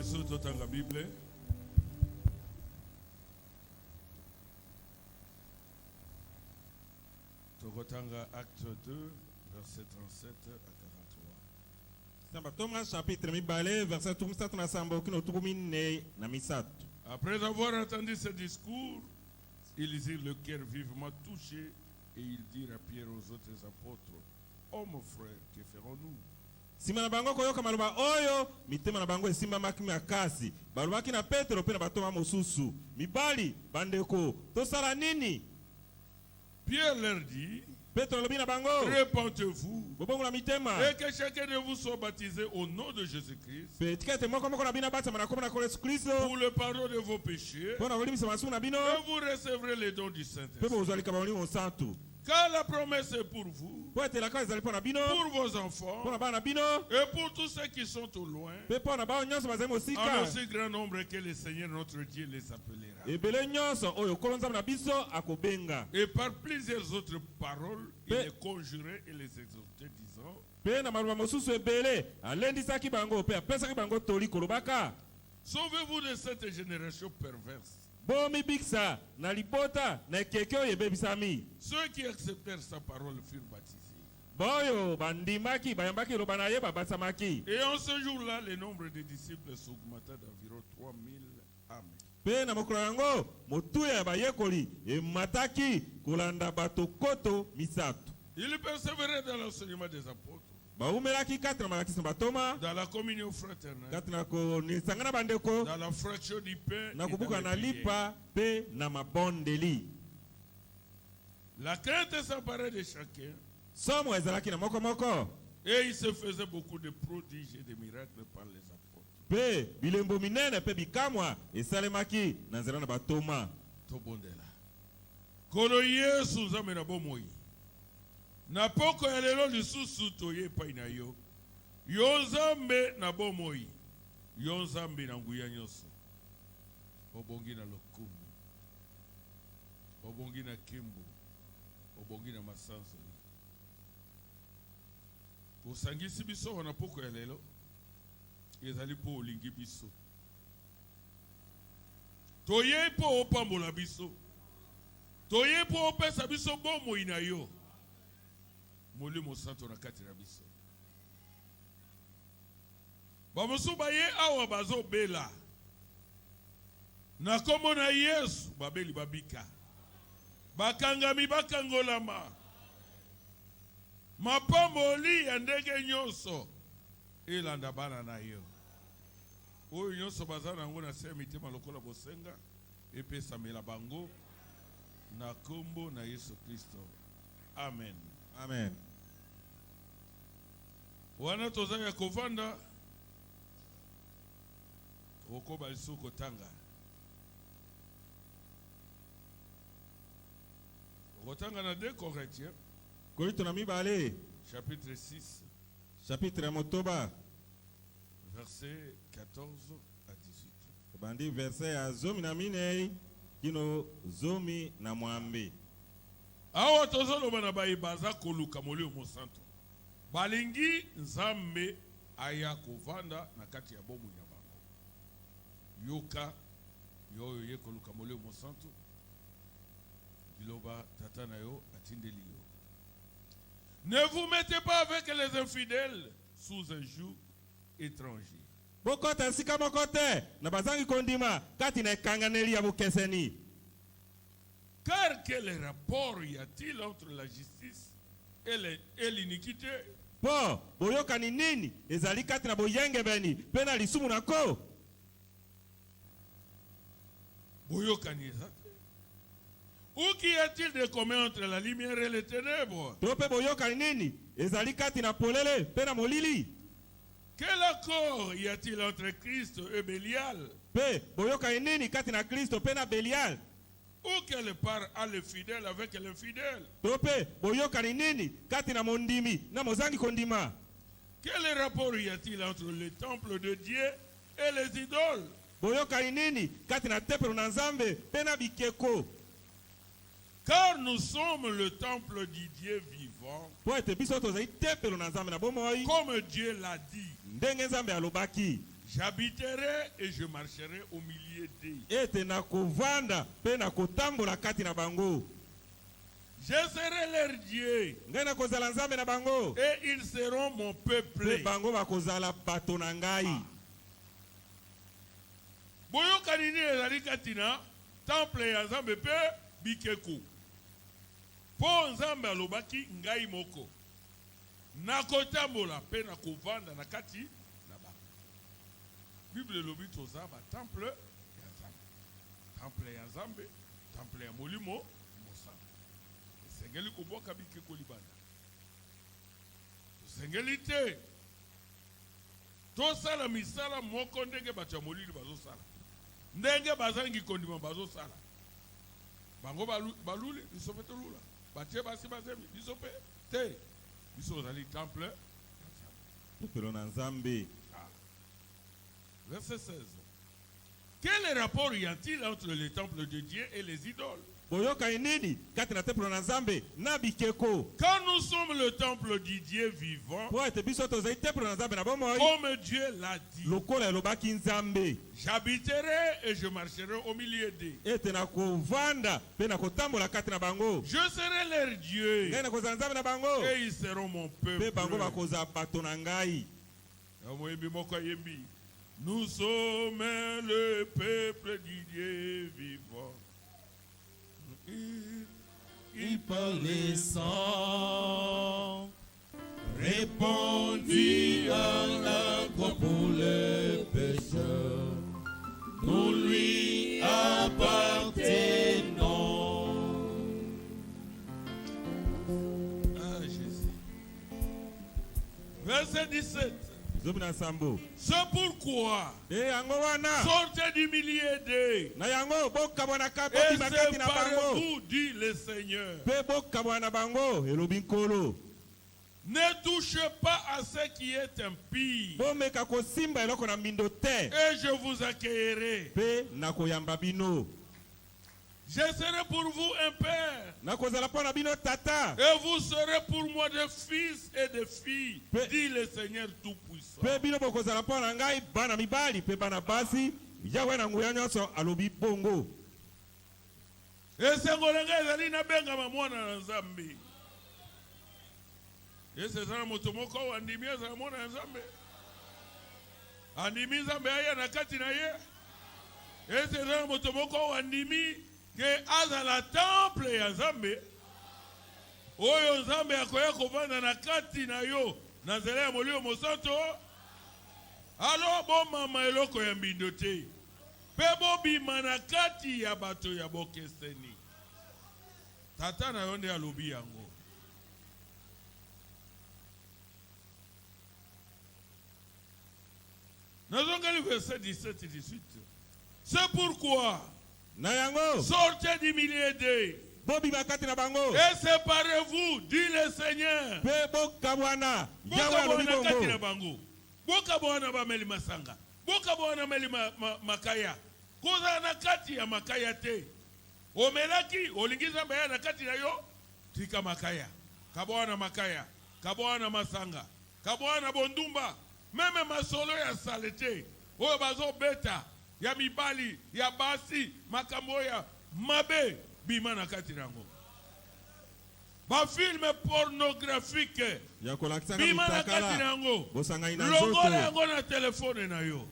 biso totanga Bible. Tokotanga acte 2, verset 37 à 43. Thomas chapitre mibale verset 37 na sambo kino tukumine na misatu. Après avoir entendu ce discours, ils eurent le cœur vivement touché et ils dirent à Pierre et aux autres apôtres: Hommes frères, que ferons-nous? Sima na bango koyoka maloba oyo mitema na bango esimba maki makasi balobaki na Petro pe na batoma mosusu mibali bandeko tosala nini? Pierre leur dit: Petro lobi na bango répentez-vous bobongo na mitema et que chacun de vous soit baptisé au nom de Jésus-Christ pe tikete moko moko na bina batama na komona ko Yesu Kristo pour le pardon de vos péchés, pona kolimisa masumu na bino et vous recevrez les dons du pe Saint-Esprit. bozali ka baoli monsantu Car la promesse est pour vous, po etela ka ezali pona bino pour vos enfants pona bana bino et pour tous ceux qui sont au loin, pe pona bao nyonso bazali en mosika aussi grand nombre que le Seigneur notre Dieu les appellera. ebele nyonso oyo kolo nzambe na biso akobenga Et par plusieurs autres paroles, il les conjurait et les exhortait, disant: pe na maloba mosusu ebele alendisaki bango pe apesaki bango toli kolobaka sauvez-vous de cette génération perverse. bomi bikisa na libota na ekeke oyo ebebisami. Ceux qui acceptèrent sa parole furent baptisés. Boyo bandimaki bayambaki loba na ye babasamaki. Et en ce jour-là, le nombre de disciples s'augmenta d'environ 3000 âmes. Pe na mokolo yango motuya ya bayekoli emataki kolanda bato koto misatu. Ils persévéraient dans l'enseignement des apôtres, Baumelaki kati na malakisi na batoma, dans la communion fraternelle, kati na konisangana bandeko, dans la fraction du pain na et dans kubuka les na prières. lipa pe na mabondeli. La crainte s'emparait de chacun, Somo ezalaki na moko moko. et il se faisait beaucoup de prodiges et de miracles par les apôtres. Pe bilembo minene pe bikamwa esalemaki na nzela na batoma. Tobondela. Kono Yesu nzambe na bomoi. Na poko ya lelo lisusu toye epai na yo. Yo nzambe na bomoi. Yo nzambe na nguya nyonso. Obongi na lokumu. Obongi na kimbo. Obongi na masanzoli. Osangisi biso na poko ya lelo. Ezali po olingi biso. Toye po opambola biso. Toye po opesa biso bomoi na yo. Molimo santo na kati na biso. Bamosu baye awa bazo bela. Na kombo na Yesu babeli babika. Bakangami bakangolama. Mapamboli ya ndenge nyonso elanda bana na yo. Oyo nyonso bazana ngo na se mitema lokola bosenga epesa mela bango na kombo na Yesu Kristo. Amen. Amen. Wana tozaya kovanda okoba lisuko tanga. Okotanga na 2 Corinthiens Korinto na mibale, chapitre 6 chapitre ya motoba, verset 14 à 18. bandi verset ya zomi na minei kino zomi na mwambe. Awa tozoloba na bayibaza koluka molio mosanto. Balingi nzambe aya kovanda na kati ya bomu ya bango. Yoka yoyo ye koluka molio mosanto. Biloba tata na yo atindeli yo. Ne vous mettez pas avec les infidèles sous un joug étranger. Bokota nsika mokote na bazangi kondima kati na ekanganeli ya bukeseni. Car quel rapport y a-t-il entre la justice et l'iniquité? Po boyokani nini ezali kati na boyenge beni pe na lisumu nako? Boyokani ezate. Ou qu'y a-t-il de commun entre la lumière et les ténèbres? Tope boyokani nini ezali kati na polele pe na molili? Quel accord y a-t-il entre Christ et Bélial? Pe boyokani nini kati na Kristo pe na Belial? Ou quelle part a le fidèle avec l'infidèle? Tope boyokani nini kati na mondimi na mozangi kondima? Quel rapport y a-t-il entre le temple de Dieu et les idoles? Boyokani nini kati na tempelo na Nzambe pe na bikeko? Car nous sommes le temple du Dieu vivant, Po ete biso tozali tempelo na Nzambe na bomoi comme Dieu l'a dit. ndenge Nzambe alobaki. J'habiterai et je marcherai au milieu d'eux. ete nakovanda mpe nakotambola kati na bango. Je serai leur Dieu Ngai nakozala nzambe na bango, et ils seront mon mpe peuple. bango bakozala bato na ngai. Boyokani ni ezali kati na temple ya Nzambe pe bikeko. Po Nzambe alobaki ngai moko nakotambola pe nakovanda na kati na ba. Bible elobi toza ba temple ya Nzambe. Temple ya Nzambe, temple ya molimo mosala. Esengeli koboka bikeko libanda. Esengeli te tosala misala moko ndenge bato ya molili bazosala. Ndenge bazangi kondima bazosala. Bango baluli biso pe tolula. Batie basi bazemi biso pe te. Biso ozali temple. Topelo na nzambe. Verset 16. Quel rapport y a-t-il entre le temple de Dieu et les idoles? Boyoka nini kati na templo na nzambe na bikeko? Quand nous sommes le temple du Dieu vivant, Po ete biso tozali templo na nzambe na bomoi, comme Dieu l'a dit, lokola elobaki nzambe, j'habiterai et je marcherai au milieu d'eux. ete nakovanda mpe nakotambola kati na bango. Je serai leur Dieu Ngai nakozala nzambe na bango, et ils seront mon peuple. mpe bango bakozala bato na ngai. Nous sommes le peuple du Dieu vivant. Il par les sangs répandit à la croix pour les pécheurs, nous lui appartenons. Ah, Jésus. Verset 17. Zobi na sambo. C'est pourquoi Yango wana. sortez du milieu d'eux Na yango bokabwa na et kati bakati na bango. séparez-vous, dit le Seigneur. Mpe bokabwa na bango elobi nkolo. Ne touchez pas à ce qui est impie Bomeka kosimba eloko na mindo te. et je vous accueillerai. Mpe nakoyamba bino. Je serai pour vous un père Nakozala mpo na bino tata. et vous serez pour moi des fils et des filles, Pe- dit le Seigneur Tout-Puissant. Mpe bino bokozala mpo na ngai bana mibali mpe bana basi. Yawe na nguya nyonso alobi bongo. esengo na ngai ezali nabengama mwana na Nzambe. Ese ezala moto moko oyo andimi ezala mwana na Nzambe. Andimi Nzambe aya na kati na ye. Ese ezala moto moko oyo andimi ke azala temple ya Nzambe. Oyo Nzambe akoya kovanda na kati na yo na nzela ya molimo mosantu. Alo bomama eloko ya mbindo te. Pe bobima na kati ya bato ya bokeseni. Tata na yo nde alobi yango. Nazongali verset 17 et 18. C'est pourquoi Na yango sortez du milieu d'eux bobima kati na bango. et séparez-vous, dit le Seigneur. Mpe bokabwana. Yawe alobi Bokabwana kati na bongo. bango. Bokabwana bameli masanga. Bokabwana meli makaya. Koza na kati ya makaya te. Omelaki olingiza mbaya na kati na yo. Tika makaya. Kabwana makaya. Kabwana masanga. Kabwana bondumba. Meme masolo ya salete. Oyo bazo beta. Ya mibali. Ya basi. Makambo ya mabe. Bima na kati nango. Ba film pornographique. Ya kolakisa Bima na mitakala. kati nango. Bosanga ina Longola nzoto. yango na telefone na yo.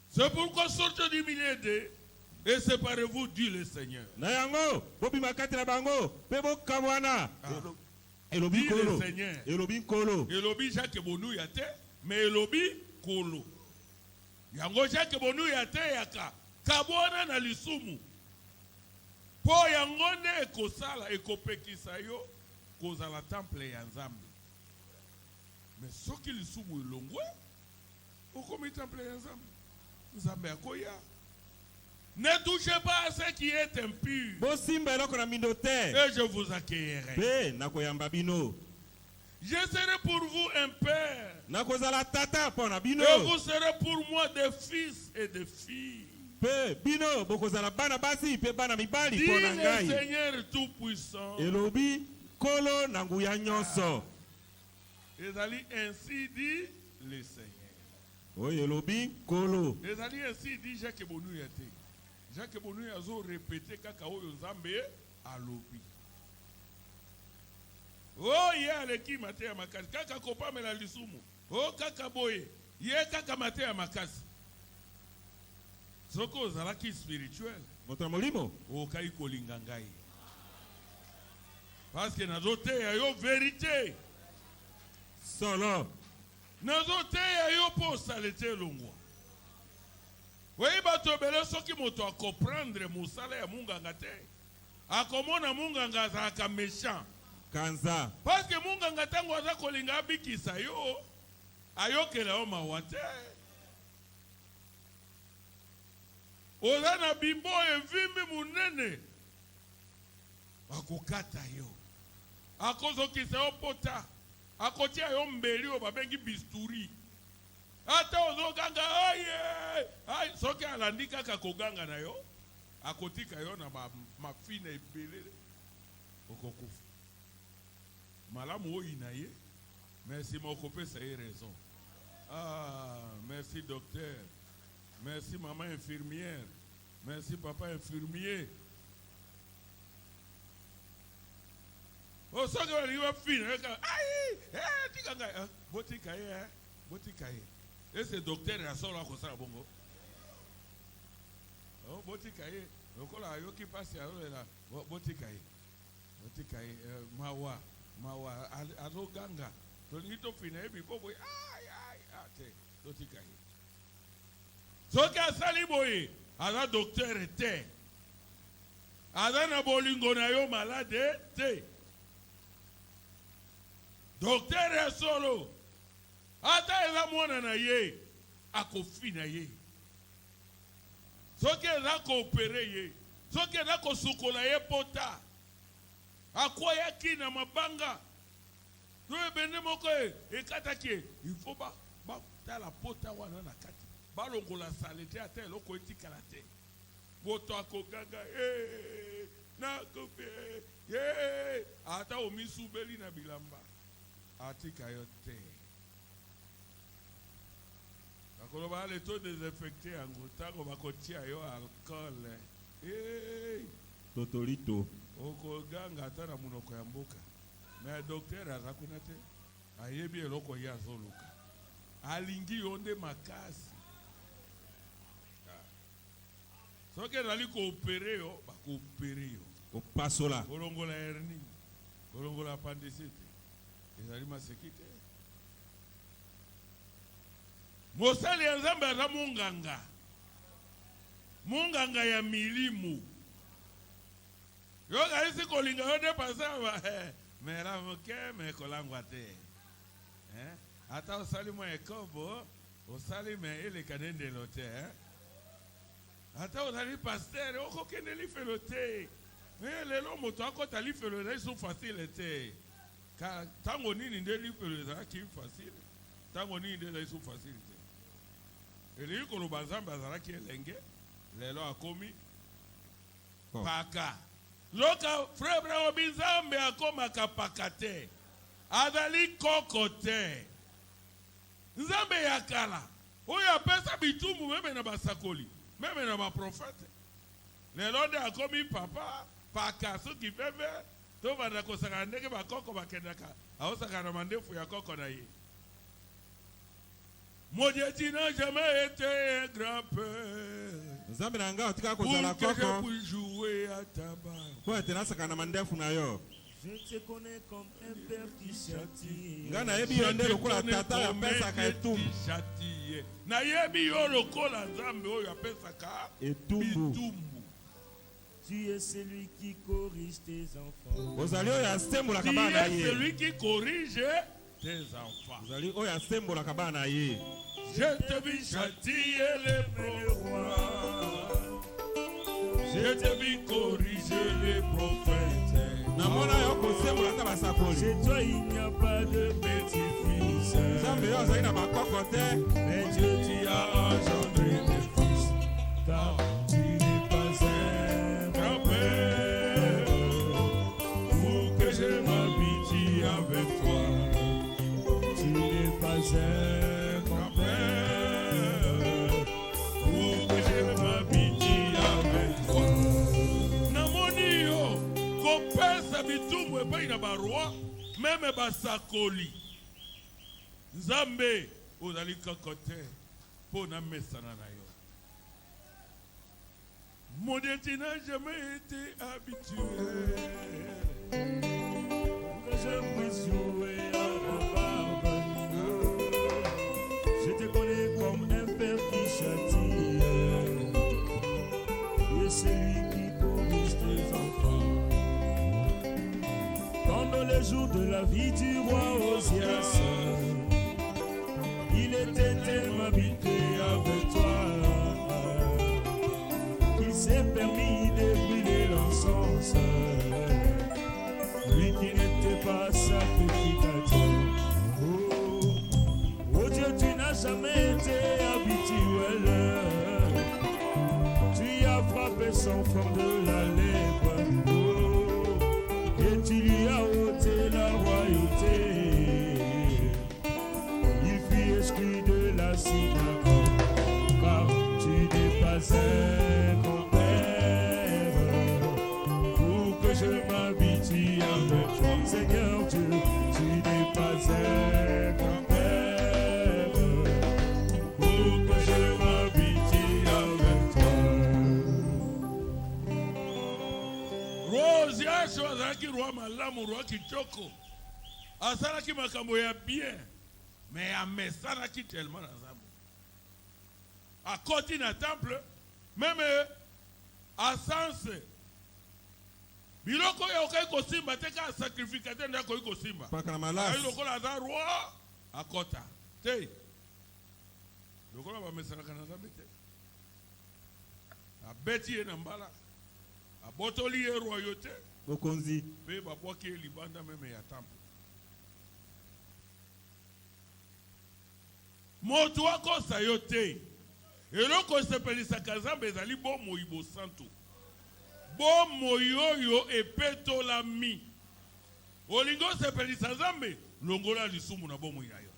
C'est pourquoi sortez du milieu d'eux et séparez-vous, dit le Seigneur. Na yango bobima kati na bango mpe bokabwana. Elobi Dit le nkolo. Seigneur. Elobi nkolo. Elobi Jacques Bonouya te, mais elobi kolo. Yango Jacques Bonouya te yaka. Kabwana na lisumu. Po yango nde ekosala ekopekisa yo kozala temple ya Nzambe. Mais soki lisumu elongwe, okomi temple ya Nzambe. Nzambe akoya. Ne touchez pas à ce qui est impur Bosimba eloko na mindo te. et je vous accueillerai. Mpe nakoyamba bino. Je serai pour vous un père Nakozala tata mpo na bino. et vous serez pour moi des fils et des filles. Pe bino bokozala bana basi pe bana mibali Dis pona le ngai. Seigneur Tout-Puissant. Elobi kolo na nguya nyonso. Ezali ainsi dit le Seigneur. Oyo elobi kolo. Ezali ainsi dit Jacques Bonouya te. Jacques Bonouya azo répété kaka oyo Nzambe alobi. Oh ye aleki mate ya makasi kaka kopamela lisumu. Oh kaka boye ye kaka mate ya makasi. Soko ozalaki spirituel. Moto molimo. Okai kolinga ngai. Parce que nazoteya yo vérité. Solo. Nazoteya yo po salete longwa. Oui, bato bele soki moto a comprendre musala ya munganga te. Akomona munganga azalaka méchant. Kanza. Parce que munganga tango aza kolinga abikisa yo, ayokela yo mawa te. Oza na bimbo evimbi munene. Akokata yo. Akozokisa yo pota. Akotia yo mbeli yo babengi bisturi. Ata ozoganga aye soki alandi kaka koganga na yo akotika yo na mafina ebele okokufa malamu oyi na ye merci mokopesa ye raison. Merci docteur, merci maman infirmière, merci papa infirmier. Soki balingi bafina aye tikanga botika ye botika ye. Et ce docteur est solo à cause bongo. Oh, botikaye. Donc là, yo qui passe à là, botikaye. Botikaye, mawa, azo ganga. Donc il to finir bi bobo. Aïe, ate, botikaye. Soka sali boye, ala docteur était. Ala na bolingo na yo malade te. Docteur est solo. Ata eza mwana na ye akofi na ye soki eza koopere ye soki eza kosukola ye pota akwayaki na mabanga to ebende moko ekataki il faut batala pota wana na kati balongola salete ata eloko etikala te moto akoganga nakofe ata omisubeli na bilamba atika yo te. Quand on va les taux désinfectés en gros, on va continuer à alcool. Totolito. Oko ganga tana munoko ya mboka. Mais docteur azakunate. Ayebi eloko ya zoluka. Alingi onde makasi. Soke nali ko opérer yo, ba ko opérer yo. O pasola. Kolongola hernie. Kolongola appendicite. Ezali masekite. Mosali ya Nzambe aza munganga. Munganga ya milimu. Yo kaisi kolinga yo depasa ba mera moke me kolangwa te. Ata osali mo ekobo, osali me ele kanende lote. Ata osali pasteur oko kende li felo te. Lelo moto akota li felo na iso facile te. Ka tango nini nde li felo za ki facile. Tango nini nde iso facile te. Eli ko Nzambe azalaki elenge lelo akomi paka loka frère Bravo Nzambe akomaka paka te azali koko te Nzambe yakala oyo apesa bitumu meme na basakoli meme na baprofete lelo de akomi papa paka soki bebe to banda kosaka ndenge bakoko bakendaka aosaka na mandefu ya koko na ye. Mon Dieu, tu n'as jamais été un grand-père. Nzambe na nga otika kozala koko. Pour que je puisse jouer à ta barre. Kwa tenasaka na mandefu na yo. Je te connais comme un père qui châtie. Nga na yebi yonde lokola tata ya pesaka etumbu. Na yebi yo lokola Nzambe oyo apesaka etumbu. Tu es celui qui corrige tes enfants. Ozali oyo asembolaka bana ye. Tu es celui qui corrige tes enfants. Ozali oyo asembolaka bana ye. Je te vis châtier les rois. Je te vis corriger les prophètes. Namona yo kosembolaka basakoli. Chez toi il n'y a pas de petit-fils. Nzambe yo azali na bakoko te. Mais Dieu t'y a engendré des fils. car tu n'es pas un grand-père. Pour que je m'habitue avec toi. Tu n'es pas un grand-père. Pour que je m'habitue avec toi. Namoni yo, kopesa bitumu epai na baroi, même basakoli. Nzambe, ozali kokote, po na mesana na yo. Mon Dieu, tu n'as jamais été habitué. Que je puisse jouer à la barbe. Je te connais comme un père qui châtie. Tu es celui qui corrige tes enfants. Pendant les jours de la vie du roi Osias, il était tellement habité avec toi qu'il s'est permis de brûler l'encens. Lui qui n'était pas sacrificateur. Oh Dieu, tu n'as jamais été habituel. Tu y as frappé son front de la lèvre. Oh, et tu lui as ôté la royauté. Il fut exclu de la synagogue, car tu n'es pas un grand-père. Pour que je m'habitue avec toi, Seigneur Dieu, tu n'es pas un grand-père. Pour que je m'habitue avec toi. Rosias azalaki roi malamu, roi kitoko. Asalaki makambo ya bien. Mais amesanaki tellement na Nzambe. Akoti na temple, même à sens. Biloko ya okai kosimba teka sacrificateur ndako iko kosimba. Paka na malasi. Ayi lokola za roi akota. Te. Lokola ba mesanaka na Nzambe te. Abeti ye na mbala. Abotoli ye royauté. Bokonzi. Pe babwaki ye libanda meme ya temple. Moto akosa yo te. Eloko sepelisaka Nzambe ezali bomoi bosantu. Bomoi oyo epetolami. Olingo sepelisa Nzambe longola lisumu na bomoi na yo.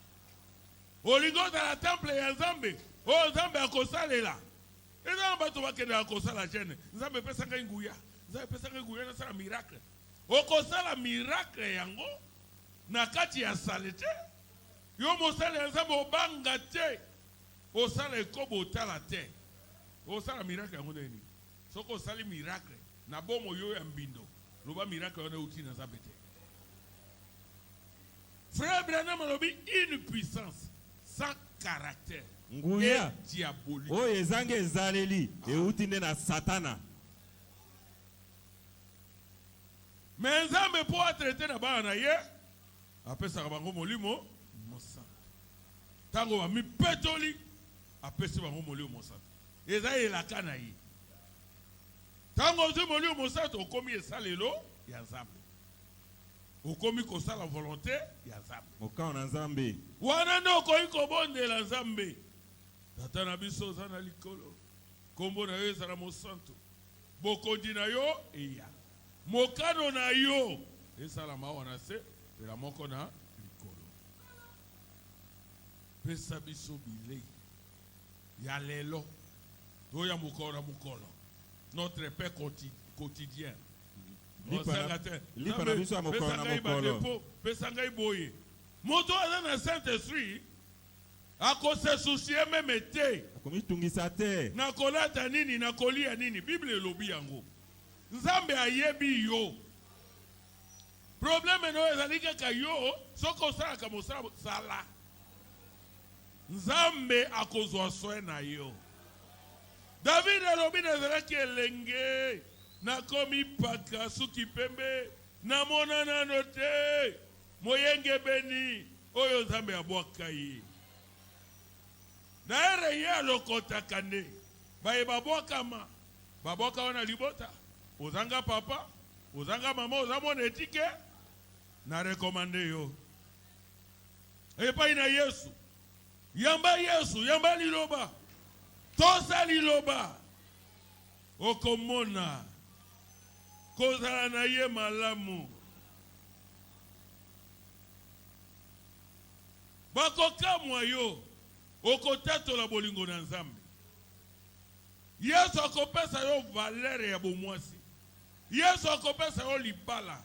Olingo za la temple ya Nzambe oyo Nzambe akosalela. Eza bato bakende akosala jene. Nzambe pesanga nguya. Nzambe pesanga nguya na sala miracle. Okosala miracle yango na kati ya salete. Yo mosala ya Nzambe obanga te. Osala ekobo otala te. Osala miracle yango nini? Soko osali miracle na bomo yo ya mbindo. Loba miracle yana uti na Nzambe te. Frère Branham alobi une puissance sans caractère. Nguya. Et diabolique. Oyo ezange ezaleli euti nde na Satana. Mais Nzambe po atraiter na bana na ye apesaka bango molimo mosantu. Tango ba mipetoli apesi bango molimo mosantu. Eza elaka na ye. Tango ozi molimo mosantu okomi esalelo ya Nzambe. Okomi kosala volonté ya Nzambe. Mokao na Nzambe. Wana nde okoki kobondela Nzambe. Tata na biso oza na likolo. Kombo na yo ezala mosantu. Bokondi na yo eya. Mokano na yo esalama wana se pela moko na likolo. Pesa biso bilei ya lelo to ya mokolo na mokolo. Notre pain quotidien. Lipa na biso ya mokolo na mokolo. Pesa ngai boye. Moto aza na Saint-Esprit akose soucier meme te. Akomitungisa te. Na kolata nini na kolia nini Bible elobi yango. Nzambe ayebi yo. Problème no ezali kaka yo soko osala mosala sala. Nzambe akozwa soin na yo. David alobi nazalaki elenge nakomi paka suki pembe namona nano te moyenge beni oyo Nzambe abwaka ye. Na ere ye alokotaka nde bayeba bwakama babwaka wana libota. Ozanga papa, ozanga mama, ozamona etike na rekomande yo. Epai na Yesu. Yamba Yesu, yamba liloba. Tosa liloba. okomona kozala na ye malamu bakokamwa yo okotatola bolingo na Nzambe. Yesu akopesa yo valere ya bomwasi. Yesu akopesa yo libala.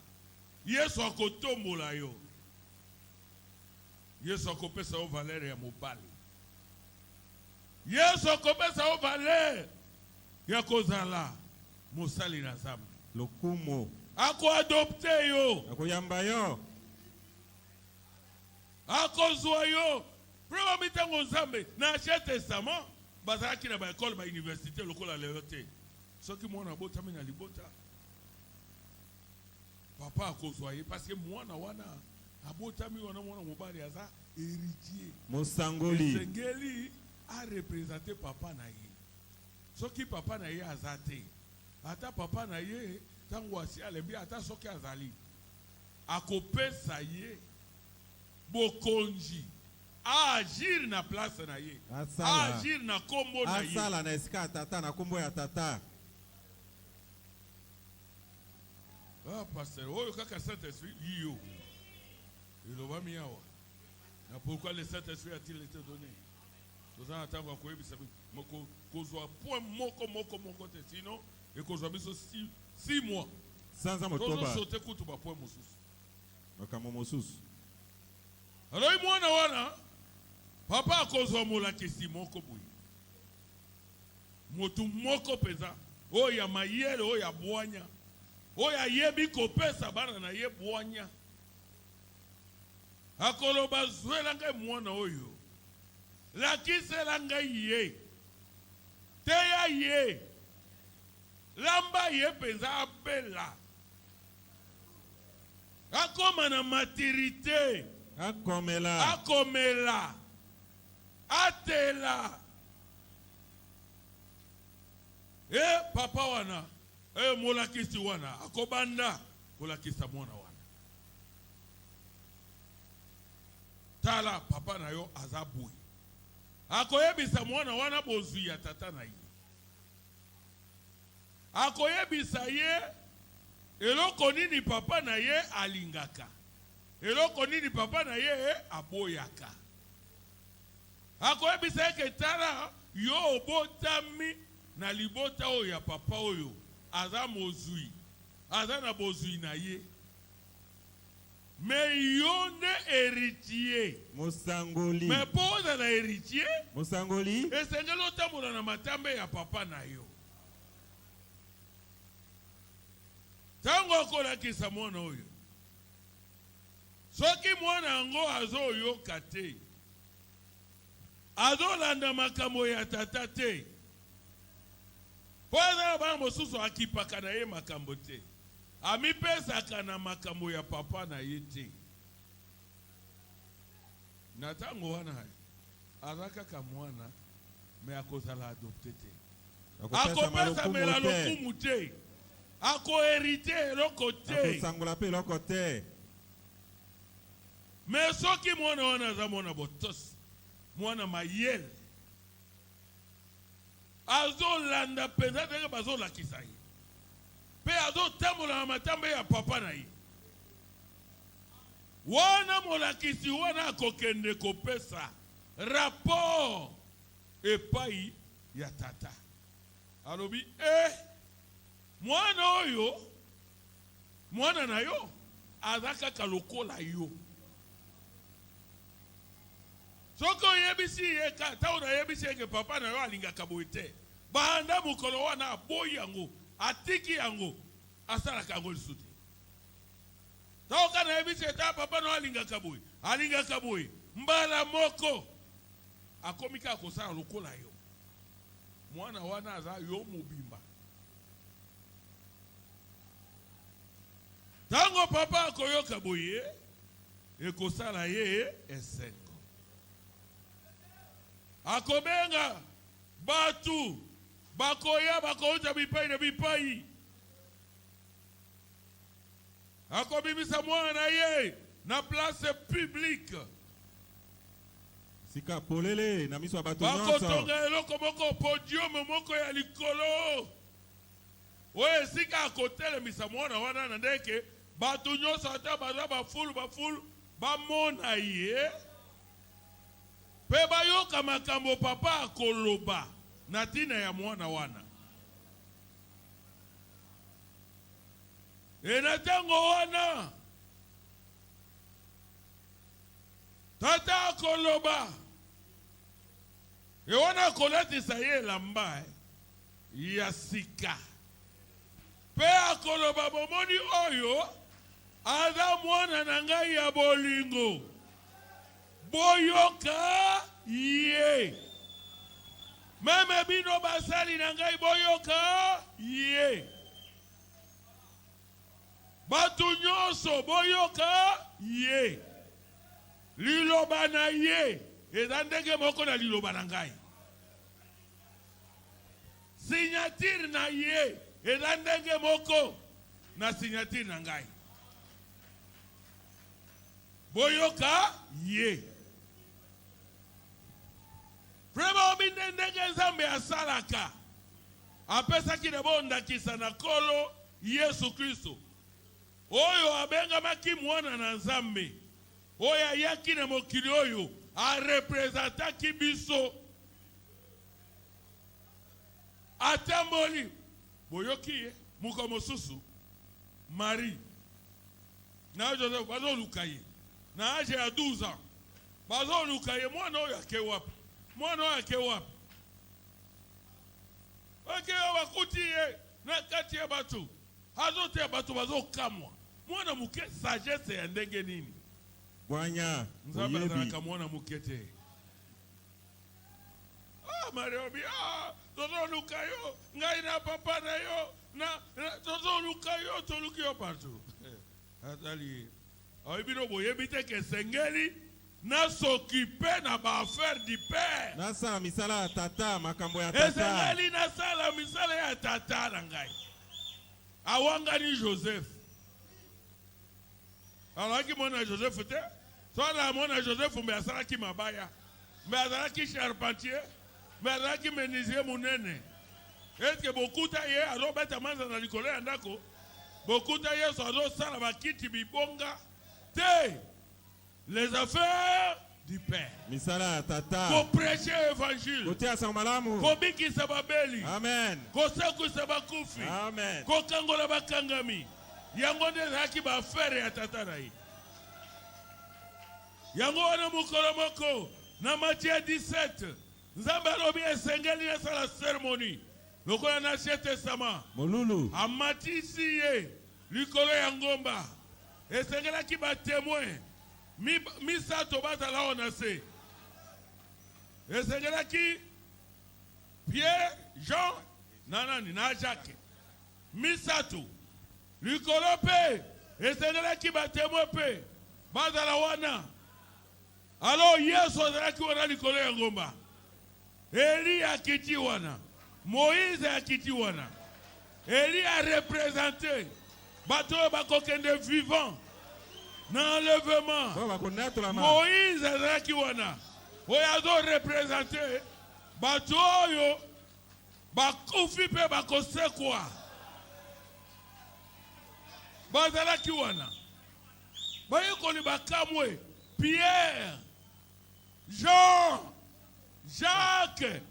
Yesu akotombola yo. Yesu akopesa yo valere ya mobali. Yesu akopesa yo valere ya kozala mosali na Nzambe. lokumu Ako adopte yo. akoyamba yo Akozwa yo. Prema mitango Nzambe na Ancien Testament bazalaki na ba école ba université lokola lelo te. Soki mwana botami na libota papa akozwa ye parce que mwana wana abotami wana mwana mobali aza héritier. mosangoli Sengeli a représenté papa na ye. Soki papa na ye azate. Ata papa na ye tango asi alembi ata soki azali. Akopesa ye bokonji. Agir na place na ye. Asala. Agir na kombo na ye. asala na esika ya tata na kombo ya tata. Ah, pasteur, oyo kaka Saint-Esprit yo. Il va miawa. Na pourquoi le Saint-Esprit a-t-il été donné? Nous allons attendre quoi bisa moko kozwa point moko te sinon et kozwa biso 6 mois. sanza Tozo motoba sauter kutu ba point mosusu. makambo mosusu. Alors mwana wana papa akozwa molakisi moko boye. Motu moko peza. Oyo ya mayele oyo ya bwanya. Oyo ayebi kopesa bana na ye bwanya. Akoloba zwela ngai mwana oyo. Lakisela ngai ye. Teya ye. Lamba ye penza apela. Akoma na maturité. akomela Akomela. Atela. Papa wana. Molakisi wana. Akobanda. Kolakisa mwana wana. Tala papa na yo azabui. Akoyebisa mwana wana bozwi ya tata na ye. Akoyebisa ye eloko nini papa na ye alingaka. Eloko nini papa na ye aboyaka. Akoyebisa ye ketala yo obotami na libota oyo ya papa oyo. Aza mozui. Aza na bozui na ye. Mais yo ne héritier. mosangoli Mais pour na héritier, mosangoli esengeli otambola na matambe ya papa na yo. Tango akolakisa mwana oyo. Soki mwana yango azoyoka te. Azolanda makambo ya tata te. Po ezala bana mosusu akipaka na ye makambo te. Amipesaka na makambo ya papa na ye te. Na tango wana azakaka mwana me akozala adopte te. Akopesa mela lokumu te. Ako hérité eloko te. akosangola pe eloko te. Me soki mwana wana aza mwana botosi. Mwana mayele. Azolanda penza ndenge bazolakisa ye. Pe azotambola na matambe ya papa na ye. Wana molakisi wana akokende kopesa rapport epai ya tata. Alobi mwana oyo mwana na yo azakaka lokola yo. Soko yebisi ye ka tauna yebisi ye ke papa na yo alingaka boye te. Banda mukolo wana aboyi yango atiki yango asalaka yango lisusu te. Toka na yebisi eta papa na yo alingaka boye mbala moko akomika akosala lokola yo. Mwana wana aza yo mobimba. Tango papa akoyoka boye ekosala ye esengo. Akobenga batu bakoya bakouta bipai na bipai. Akobimisa mwana ye na place publique. Sika polele na miso ya bato nyonso. Bakotonga eloko moko podium moko ya likolo. oyo esika akotelemisa mwana wana na ndeke bato nyonso ata baza bafulu bamona ye mpe bayoka makambo papa akoloba na ntina ya mwana wana. E na ntango wana tata akoloba e wana akolatisa ye elamba ya sika mpe akoloba bomoni oyo aza mwana na ngai ya bolingo boyoka ye. Meme bino basali na ngai boyoka ye. Batu nyonso boyoka ye. Liloba na ye eza ndenge moko na liloba na ngai. Signature na ye eza ndenge moko na signature na ngai. Boyoka ye. Vraiment obinde ndenge Nzambe asalaka apesaki na bondakisa na kolo Yesu Kristo oyo abengamaki mwana na Nzambe oyo ayaki na mokili oyo arepresentaki biso atamboli. Boyoki ye muko mosusu Marie na Joseph bazoluka ye na age ya 12 ans bazoluka ye mwana oyo ake wapi. Mwana wake wapi? Wake wakuti ye na kati ya batu. Hazote ya batu bazo kamwa. Mwana muke sagesse ya ndenge nini? Bwanya Nzamba oyebi zanaka mwana mukete. Mariobi, tozo luka yo. Ngai na papa na yo. Tozo luka yo, toluki yo partout. Atali. Oibino boyebi teke sengeli na s'occuper na ba affaire du père. Na sala misala ya tata makambo ya tata. Ezali na sala misala ya tata na ngai. Awangani Joseph. Alaki mwana Joseph te. Sola mwana Joseph mbe asalaki mabaya. Mbe asalaki charpentier. Mbe asalaki menuisier munene. Est-ce que bokuta ye arobeta manza na likolo ya ndako? Bokuta ye so azo sala bakiti bibonga te. Les affaires du Père. Misala ya tata. Ko prêcher l'évangile. Kote asa malamu. Ko bikisa babeli. Amen. Ko sakusa bakufi. Amen. Ko kangola bakangami. Yango nde zaki ba affaire ya tata na ye. Yango wana mukolo moko na Matthieu 17. Nzambe alobi esengeli na sala cérémonie. Lokola na Ancien Testament. Molulu. Amatisi ye likolo ya ngomba. Esengelaki ba témoin. Misato bazala ona se. Esengelaki Pierre, Jean, nanani na Jacques. Misato likolo pe esengelaki ba témoin pe bazala wana. Alors Yesu azalaki wana likolo ya ngomba. Eli akiti wana. Moïse akiti wana. Eli a représenté bato bakokende vivant. Dans l'enlèvement, Moïse azalaki wana oyo azo représenter bato oyo bakufi mpe bakosekwa bazalaki wana bayekoli bakamwe Pierre, Jean, Jacques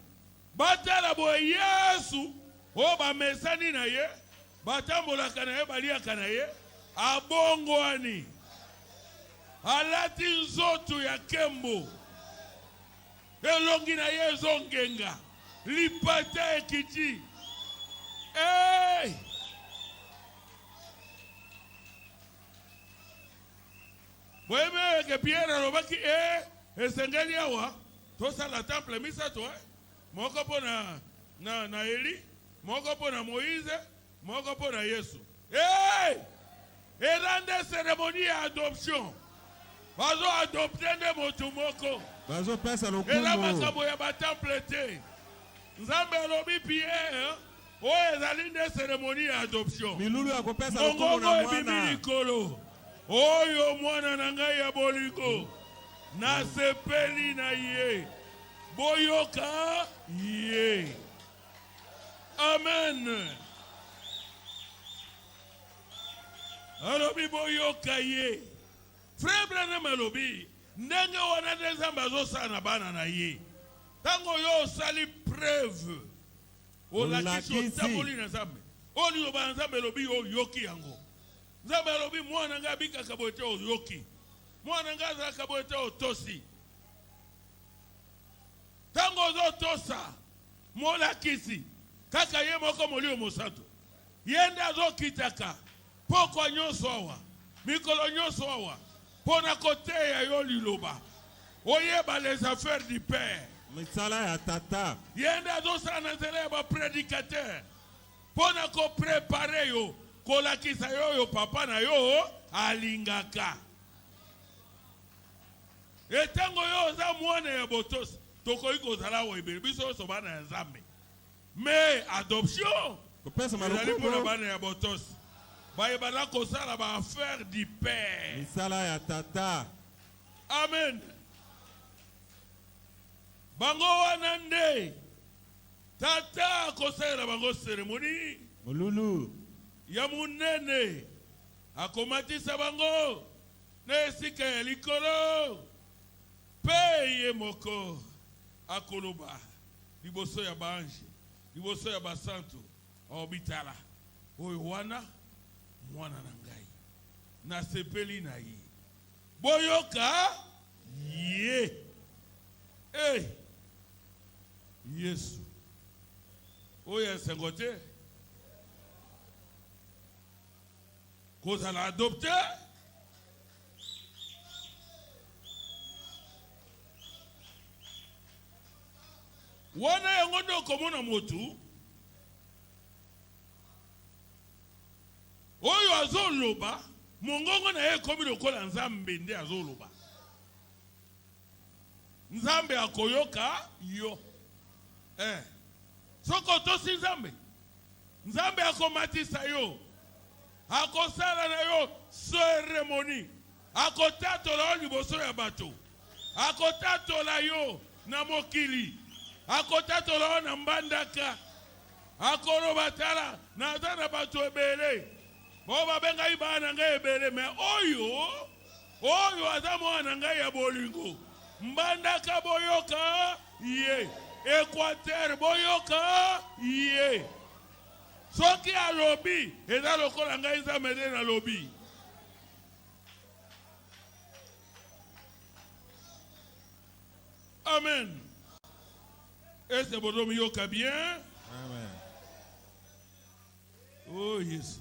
batala boye Yesu oyo bamesani na ye batambolaka na ye baliaka na ye abongwani alati nzoto ya kembo elongi na ye ezongenga lipata ekiti. Hey! Boyeme ke Pierre alobaki esengeli awa tosala temple misato moko po na Eli, moko po na Moïse, moko po na Yesu. Hey! Erande cérémonie ya adoption. Bazo adopte nde motu moko. Bazo pesa lokumu. Ela makambo ya batemple te. Nzambe alobi Pierre oyo ezali nde cérémonie ya adoption. Milulu ya kopesa lokumu na mwana. Ebimi likolo. Oyo mwana na ngai ya bolingo. Nasepeli na ye. Boyoka ye. Amen. alobi boyoka ye. Frère Branham alobi ndenge wana de Nzambe azosala na bana na ye. Tango yo sali preuve olakisi otamoli na Nzambe. Oli ba Nzambe alobi oyoki yango. Nzambe alobi mwana nga bikaka bote oyoki. Mwana nga azalaka bote otosi. Tango zotosa molakisi kaka ye moko molio mosantu. Yenda azokitaka poko nyonso awa. Mikolo nyonso awa. Pona kote ya yo liloba. Oyeba les affaires du Père. misala ya tata. Yenda azosala na nzela ya ba prédicateur. Pona ko prepare yo. Kolakisa yo papa na yo alingaka. Etango yo za mwana ya botosi. Toko iko zala wa ibere. Biso so bana ya Nzambe. Mais adoption. Kopesa Ezali pona malukumu. bana ya botosi. Bayebala kosala ba affaire du Père. Misala ya tata. Amen. Bango wana nde tata kosala bango cérémonie Mululu. ya munene akomatisa bango na esika ya likolo pe ye moko akoloba liboso ya baange liboso ya basantu obitala oyo wana mwana na ngai na sepeli na ye boyoka ye Yesu oyo esengo te kozala adopte wana yango nde okomona motu oyo azoloba mongongo na ye ekomi lokola Nzambe nde azoloba. Nzambe akoyoka yo. Soko tosi Nzambe. Nzambe akomatisa yo. Akosala na yo cérémonie. Akotatola yo liboso ya bato. Akotatola yo na mokili. Akotatola yo na mbandaka. Akoloba tala na zana bato ebele. Boba benga ibana ngai ebele me oyo aza mwana ngai ya bolingo. Mbandaka boyoka ye. Équateur boyoka ye. Soki alobi eza lokola ngai Nzambe nde na lobi. Amen. Est-ce que bodomi yoka bien? Amen. Oh yes.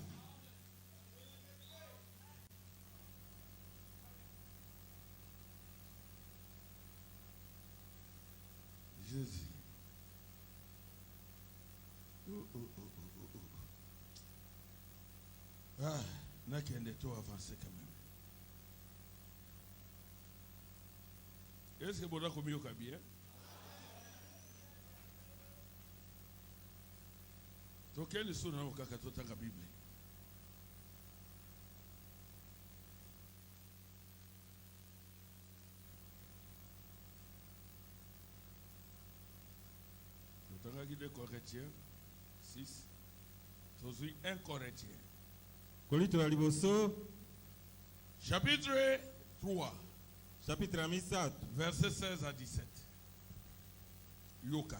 Jésus. N'a qu'un de toi avancer quand même. Est-ce que vous avez commis au bien? Donc, quelle est son nom dans la Bible? Dans 2 Corinthiens 6, 1 Corinthiens. Kolito la liboso. Chapitre 3. Chapitre 7. Verset 16 à 17. Yoka.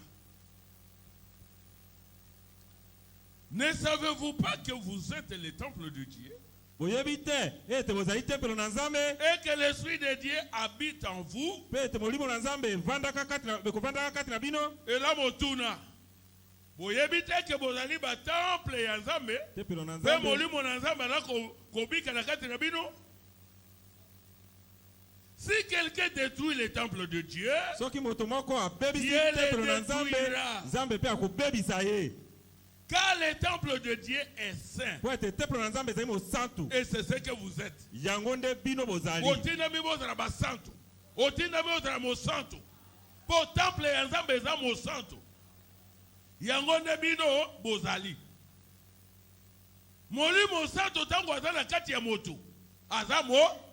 Ne savez-vous pas que vous êtes le temple de Dieu? Boyebite, ete bozali tempelo na Nzambe. Et que l'Esprit de Dieu habite en vous. Pe ete molimo na Nzambe vandaka kati na bekovandaka kati na bino. Et là motuna. Boyebite que bozali ba temple ya Nzambe. Tempelo na Pe Nzambe. molimo na Nzambe na kobika na kati na bino. Si quelqu'un détruit le temple de Dieu, Soki moto moko abebisi Dieu le tempelo na Nzambe, détruira. Nzambe pe akobebisa ye. car le temple de Dieu est saint. Po ete tempelo na Nzambe ezali mosantu. Et c'est ce que vous êtes. Yango nde bino bozali. Otinami bozala basantu. Otinami bozala mosantu. Po temple ya Nzambe eza mosantu. Yango nde bino bozali. Molimo santu tango aza na kati ya moto. Aza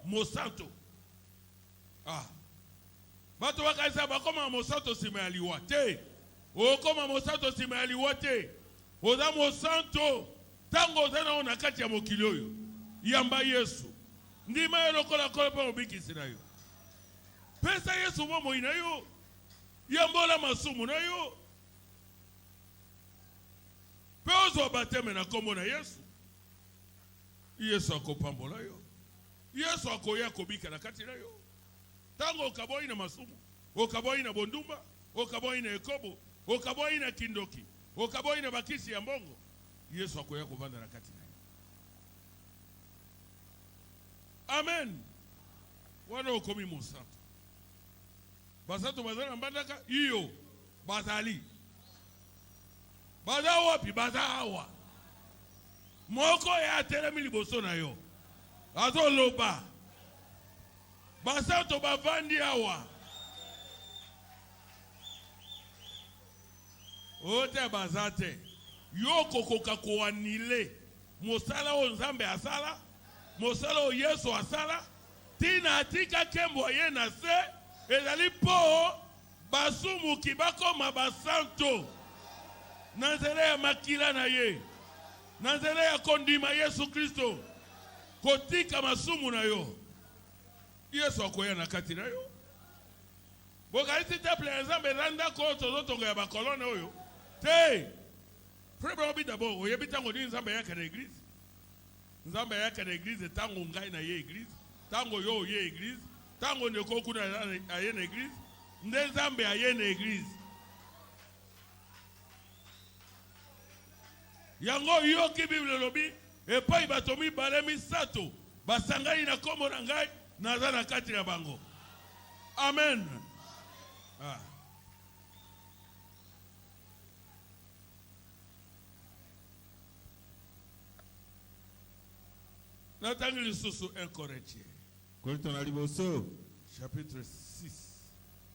mosantu. Bato bakaisa bakoma mosantu sima ya liwa te. Okoma mosantu sima ya liwa te. Oza mosantu tango oza na kati ya mokili oyo. yamba Yesu ndima elokola kola pa obikisi na yo pesa Yesu bomoi na yo yambola masumu na yo pe ozo bateme na kombo na Yesu Yesu akopambola yo Yesu akoya kobika na kati na yo tango okaboi na masumu okaboi na bondumba okaboi na ekobo okaboi na kindoki okaboi na bakisi ya mbongo Yesu akoya kovanda na kati na yo amen wana okomi musantu basantu bazana mbandaka iyo bazali baza wapi baza awa moko ya telemi liboso na yo azoloba basantu bavandi awa ote bazate yo kokoka koanile mosala o Nzambe asala mosala o Yesu asala tina atika kembo ye na se ezali po basumu kibakoma basanto na nzela ya makila na ye na nzela ya kondima Yesu Kristo kotika masumu na yo Yesu akoya na kati na yo bokalisi temple ya Nzambe randa ko tozotonga ya bakolone oyo te frère obi d'abord oyebi tango ni Nzambe yaka na église Nzambe yaka na église tango ngai na ye église tango yo ye église tango ndeko kuna aye na église nde Nzambe aye na église yango yoki Bible lobi epai batomi balemi sato basangani na kombo na ngai naza na kati na bango amen Natangi lisusu 1 Corinthiens Korinto na liboso chapitre 6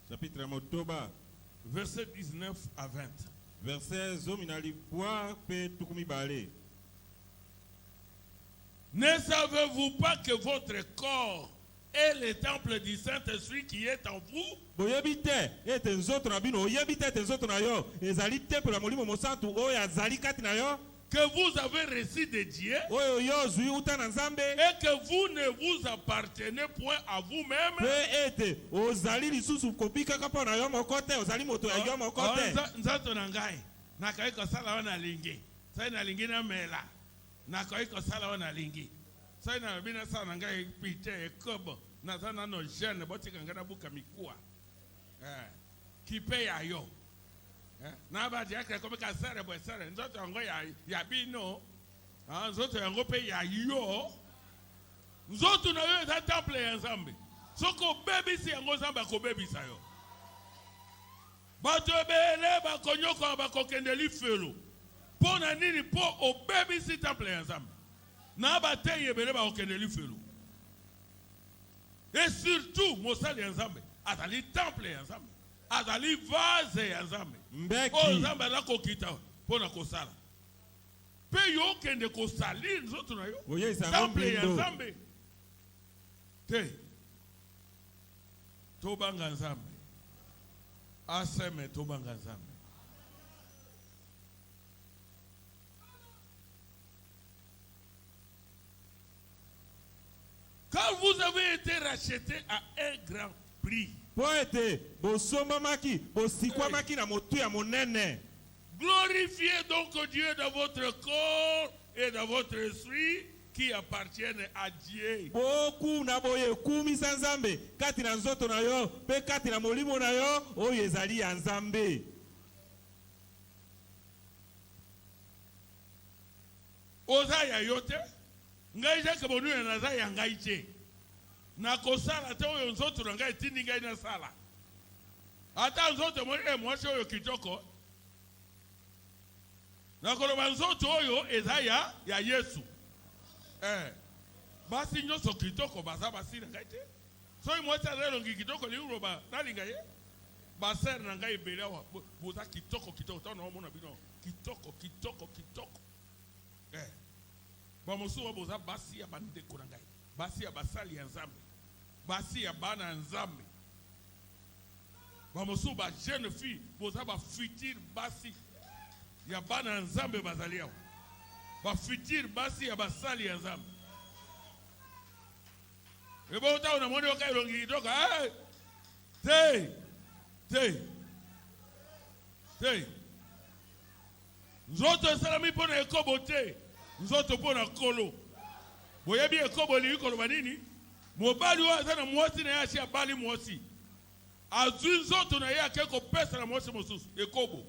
chapitre motoba verset 19 à 20 verset zomi na libwa pe tukumi bale. Ne savez-vous pas que votre corps est le temple du Saint-Esprit qui est en vous? Boyebite ete nzoto na bino oyebite ete nzoto na yo ezali temple ya molimo mosantu oyo azali kati na yo que vous avez reçu de Dieu oyo yo zui uta na Nzambe et que vous ne vous appartenez point à vous-même. pe ete ozali lisusu kobika kapa na yo mokote ozali moto ya yo mokote nzato na ngai nakai kosala wana lingi sai na lingi na mela nakai kosala wana lingi sai na bina sala na ngai pite ekobo na sana no jeune botika ngana buka mikua kipe ya yo na ba dia kre ko ka sere bo sere nzoto yango ya bino nzoto yango pe ya yo nzoto na yo za temple ya Nzambe soko baby si yango Nzambe ko baby sa yo bato bele ba konyoko ba kokendeli felo pona nini po o baby si temple ya Nzambe na ba teye bele ba kokendeli felo et surtout mosali ya Nzambe azali temple ya Nzambe azali vase ya Nzambe mbeki o Nzambe la kokita pona kosala pe yo kende kosali nzoto na yo oye sa temple ya mbindo Nzambe te tobanga Nzambe aseme tobanga Nzambe quand vous avez été racheté à un grand prix. po ete bosombamaki bosikwamaki na motu ya monene. Glorifiez donc Dieu dans votre corps et dans votre esprit qui appartiennent à Dieu. boku na boye kumisa Nzambe kati na nzoto na yo pe kati na molimo na yo oyo ezali ya Nzambe. Oza ya yote ngai je kabonu na za ya ngai je na kosala te oyo nzoto na ngai tindi ngai na sala ata nzoto mo mwasi oyo kitoko na koloba nzoto oyo eza ya Yesu basi nyoso kitoko baza basi na ngai te so mwasi lelo ngi kitoko li uroba nalinga ye baser na ngai bele wa boza kitoko tano mona bino kitoko bamosu wa boza basi ya bandeko na ngai basi ya basali ya Nzambe basi ya bana ya Nzambe bamosu ba jeune fille boza ba futur basi ya bana ya Nzambe bazali yao ba futur basi ya basali ya Nzambe Et bon, on a monté au Kailongi. Donc, Te. Nous autres, salami pour les kobote. Nous autres pour la colo. Vous voyez bien, koboli, kolobanini. Mobali wa zana mwasi na yashi ya bali mwasi. Azun zoto na ya keko pesa na mwasi mosusu. Ekobo.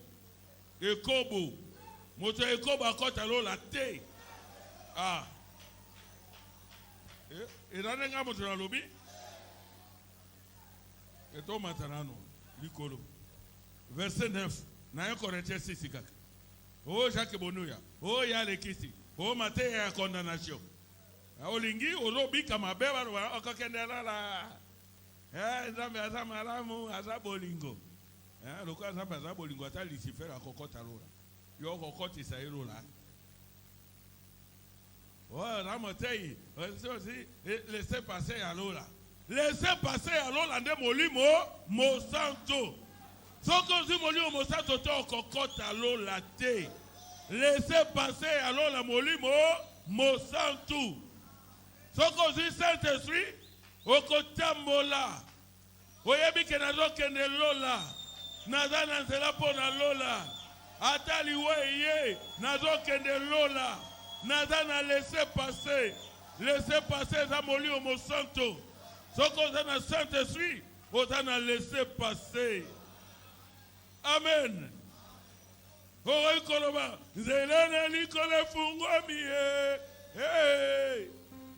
Moto ekobo akota lola te. Erane nga moto na lobi. Eto matanano. Likolo. Verset 9. Na yon Corinthiens 6 kaka. Oh Jacques Bonouya. Oh ya lekisi. Oh mate ya condamnation. Olingi olobi kama beba okokendela la. Nzambe azamalamu azabolingo. Loko nzambe azabolingo ata Lucifer akokota lola. Yo kokotisa elola. Oh ramotei, laissez passer à lola. Laissez passer à lola nde molimo mo santo. Soko zi molimo mo santo to kokota lola te. Laissez passer à lola molimo mo santo. Soko zi Saint-Esprit okotambola. Oyebi ke nazo kende lola. Naza na nzela po na lola. Atali weye nazo kende lola. Naza na laisser passer. Laissez passer za molimo mo santo. Soko za na Saint-Esprit oza na laisser passer. Amen. Oi koloba zelana likole fungwami hey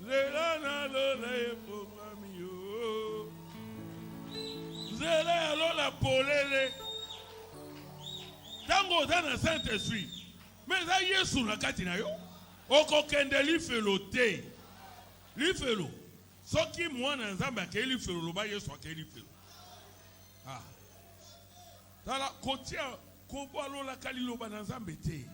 zelana lola fungwami yo zelana lola polele tango na Saint-Esprit mais za Yesu na kati na yo okokende lifelo te lifelo soki mwana nzambe akeli lifelo loba Yesu akeli lifelo tala kotia Kobalo la kalilo banazambe te.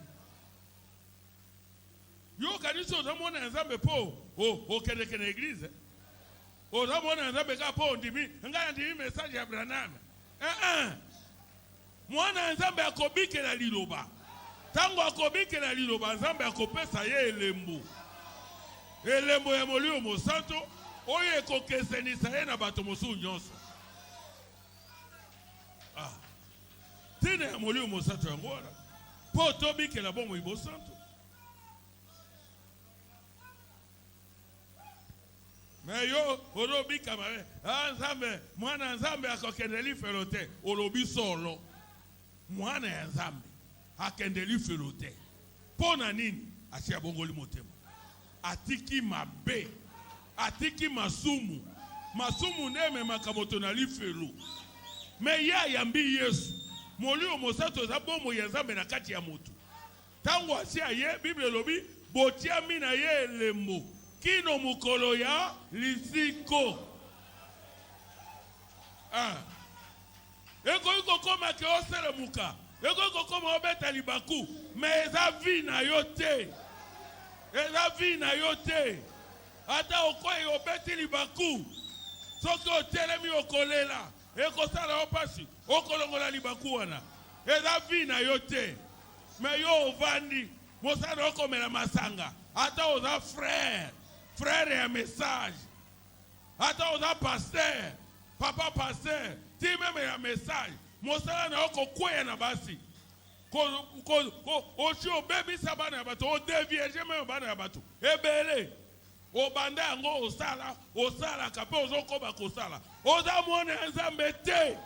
Yo kaniso zamona nzambe po o kene église. O zamona nzambe ka po ndimi ngaya ndimi message ya Branham. Mwana nzambe akobike na liloba. Tango akobike na liloba nzambe akopesa ye elembo. Elembo ya molio mo santo oye ekokesenisa ye na bato mosu nyonso. Tene ya molio mo santo yango wana. Po tobike la bomo ibo santo. Mais yo olobi kamare nzambe mwana nzambe akokendeli felote olobi solo. Mwana ya nzambe akendeli felote. Pona nini asia bongoli motema. Atiki mabe. Atiki masumu. Masumu neme makamoto na lifelo. Mais ya yambi Yesu. Molio mosato za bomo ya nzambe na kati ya moto. Tango asia ye Bible lobi botia mina ye lembo. Kino mukolo ya lisiko. Eko koma ke osele muka. Eko koma obeta libaku. Mais eza vi na yo te. Eza vi na yo te. Ata okoye obeti libaku. Soki otelemi okolela. Eko sala opasi. Okolongola libaku wana. Eza vi na yo te. Mais yo ovandi. Mosana okomela masanga. Ata oza frère. Frère et message. Ata oza pasteur. Papa pasteur. Ti meme ya message. Mosala na oko kwea na basi. Oshi obebi sabana ya bato. O devieje me obana ya bato. Ebele. Obanda yango osala kape ozokoba kosala. Oza mwana ya nzambe te.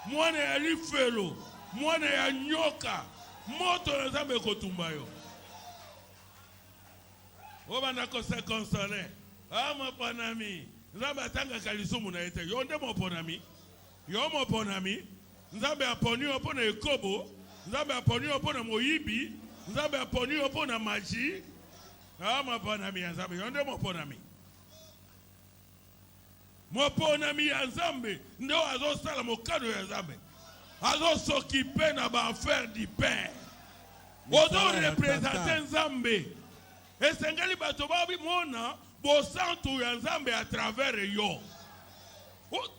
Mwana ya lifelo. Mwana ya nyoka. Moto na nzambe kotumba yo. Obanda kose konsole. Mo ponami. Nzambe atanga kalisumu na ete. Yonde mo ponami. Yo mo ponami. Nzambe aponi opo na ekobo. Nzambe aponi opo na moyibi. Nzambe aponi opo na maji. Mo ponami ya nzambe. Yonde mo ponami. Mo ponami ya nzambe. Ndo azo sala mokado ya nzambe. Azo s'occuper na ba affaire du père. Ozo représenter nzambe. Esengeli bato babi mona bo santu ya nzambe à travers yo.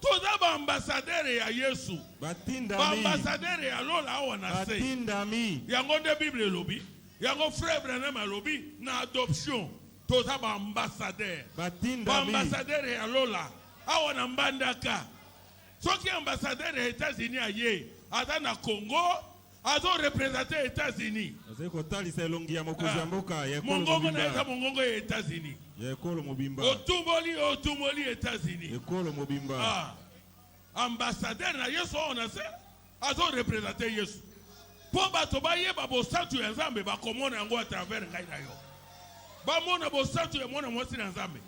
Toza ba ambassadeur ya Yesu. Batindami. Ba ambassadeur ya lola awa na se. Batindami. Yango de Bible lobi. Yango frère Branham lobi na adoption. toza ba ambassadeur. batindami Ambassadeur ya lola. Awa na mbandaka. Soki ambassadeur ya États-Unis aye, aza na Congo, azo représenter États-Unis. azali kotalisa elongi ya mokonzi ya mboka ya ekolo Mongongo na eza mobimba mongongo ya États-Unis. ya ekolo mobimba Otumboli États-Unis. ekolo mobimba Ah. Ambassadeur na Yesu ona se azo représenter Yesu. Po bato bayeba bosantu ya Nzambe bakomona yango à travers ngai na yo. Bamona bosantu ya mwana mwasi na Nzambe.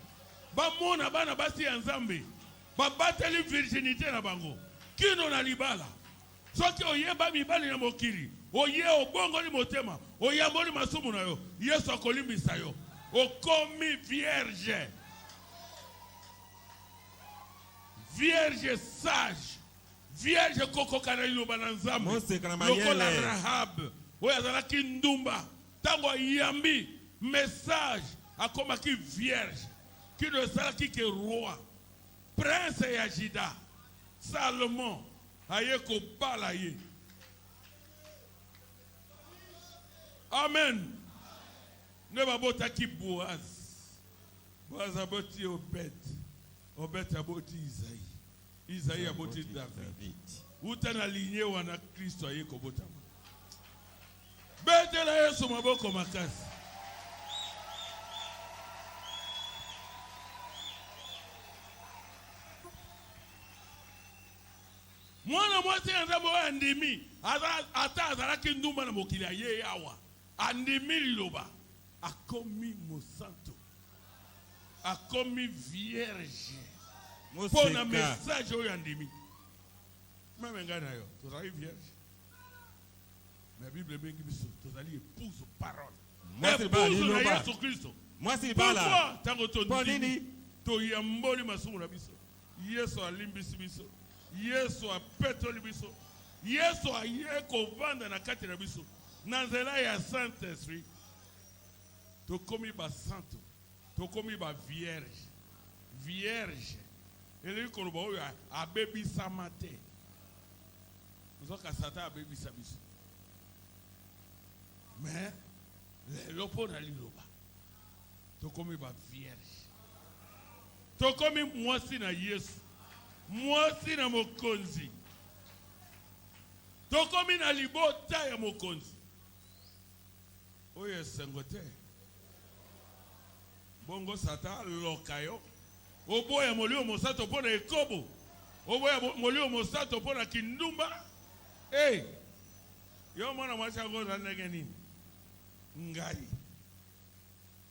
Bamona bana basi ya Nzambe. Babateli virginité na bango. Kino na libala. Soki oyeba mibali na mokili, oye obongoli motema, oyamboli masumu na yo, Yesu akolimbisa yo. Okomi vierge. Vierge sage. Vierge kokokana liloba na Nzambe. Moseka na mayele. Lokola Rahab. Oyo azalaki ndumba. Tango yambi message akomaki vierge. Kino ezalaki ke roi. Prince ya Juda. Salomon aye kobala ye. Amen. Ne babotaki Boaz. Boaz aboti Obed. Obed aboti Isaïe. Isaïe aboti David. Uta na lignée wana Kristo aye kobotama. Betela Yesu maboko makasi. Mwana mwasi ya Nzambe oyo andimi ata azalaki ndumba na mokili aye awa andimi liloba akomi mosantu akomi vierge mpo na message oyo andimi meme ngai na yo tozali vierge na Bible ebengi biso tozali épouse parole épouse na Yesu Kristo mwasi bala tango tondimi toyamboli masumu na biso Yesu alimbisi biso Yesu apetoli biso Yesu aye kovanda na kati na biso na nzela ya Saint-Esprit tokomi ba santo tokomi ba vierge eleki koloba oyo abebisama te nzoka Satan abebisa biso mais lelo mpo na liloba tokomi ba vierge tokomi mwasi na Yesu mwasi na mokonzi tokomi na libota ya mokonzi oyo esengo te bongo Satan loka yo oboya molio mosato mpo na ekobo oboya molio mosato mpo na kindumba yo mwana mwasi yango oza ndenge nini ngai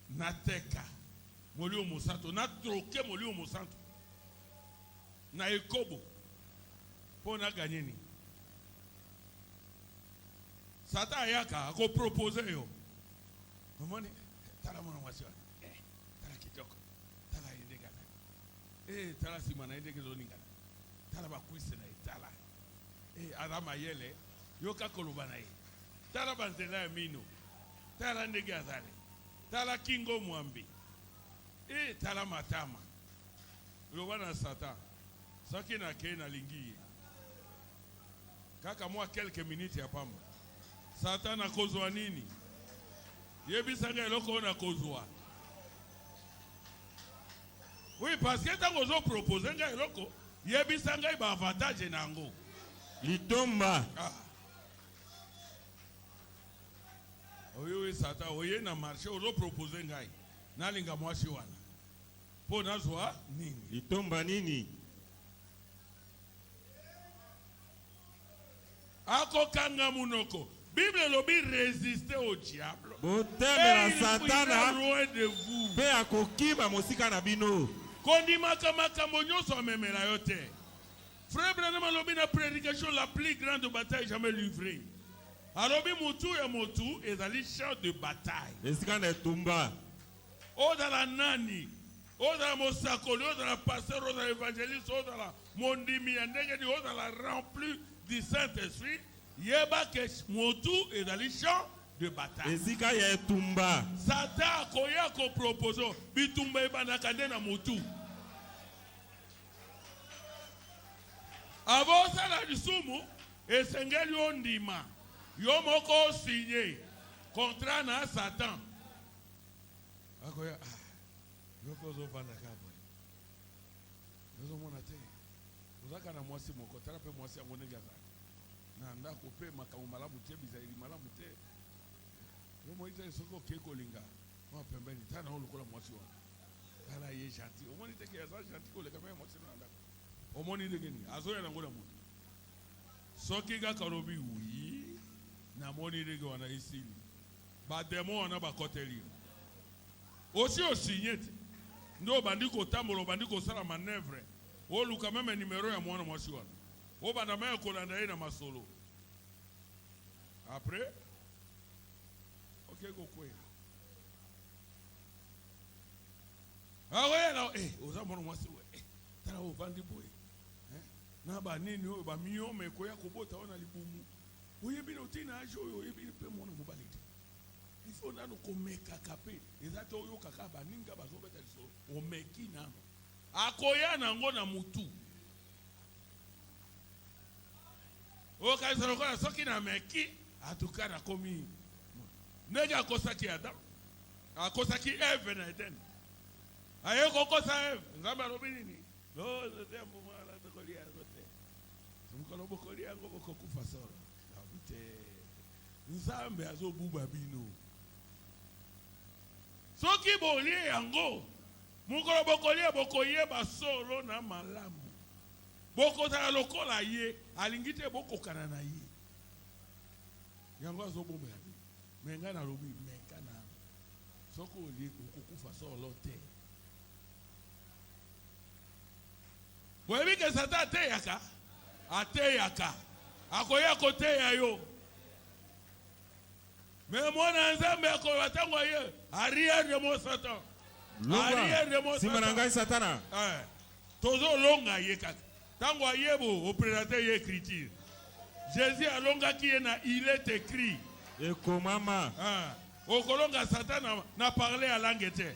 nateka molio mosato natroke molio mosato na ekobo po na gagner ni Satan ayaka ako proposer yo momoni tala mwana mwasi tala kitoko tala indegana tala simana indegelo ningana tala bakwise na itala adama yele yoka koloba na ye tala banzela ya mino tala ndege azale tala kingo mwambi tala matama loba na Satan soki na ke na lingi kaka mwa quelques minutes ya pamba Satan akozwa nini yebisanga eloko na kozwa oui parce que tango zo proposer nga eloko yebisanga ba avantage nango litomba oyo Satan oye na marché ozo proposer ngai nalinga mwasi wana po nazwa nini litomba nini akokanga munoko Bible lobi résister au diable botemela Satana loin de vous pe akokima mosika na bino kondimaka makambo nyonso amemela yo te frère Branham alobi na prédication la plus grande bataille jamais livrée alobi mutu ya motu ezali champ de bataille esika na etumba ozala nani ozala mosakoli ozala pasteur ozala évangéliste ozala mondimi ya ndenge ni ozala rempli du Saint-Esprit yeba ke motu ezali champ de bataille esika ya etumba Satan akoya ko propose bitumba ebandaka nde na motu abosala lisumu esengeli ondima yo moko osinye contrat na Satan akoya yoko zo vanda kabwe yozo mona te uzaka na mwasi moko tala pe mwasi amone gaza na ndako pe makamu malamu te bizaili malamu te yo moita soko keko linga mwa pembeni tana olukola mwasi wa tala ye gentil omoni te ke aza gentil ko le kama mwasi na ndako omoni de geni azoya na ngola mutu soki ga karobi wi na moni de wana isili ba demo wana ba koteli aussi signete ndo bandiko tamolo bandiko sala manœuvre o luka même numéro ya mwana mwasi wana o banda me kolanda na masolo après ok go kwe na oza mwana mwasi we tala o bandi boy na ba nini o ba miyo me ko ya kobota wana libumu oyebi na otina ajo oyebi pe mwana mobali te il faut nano komeka kape ezate oyo kaka baninga bazobeta liso omeki nano akoya nango na mutu okaisaro kona soki na meki atuka na komi ndenge akosaki Adam akosaki Eve na Eden aye kokosa Eve nzambe alobi nini no te mbumala tokolia zote mukolo bokolia ngo bokokufa solo abute nzambe azobuba bino soki bolie yango mukolo bokolie bokoyeba solo na malamu bokozala lokola ye alingi te bokokana na ye yango azobomba ya menga na lobi meka na soko olie okokufa solo te boyebi ke Satan ateyaka akoya koteya yo mais mwana nzambe akoya tango ye arrière de mon Satan arrière de mon Satan Satana tozo longa ye kaka tango ayebo au prédateur ye écriture Jésus alonga ki ye na il est écrit et komama okolonga Satan na parler à langue te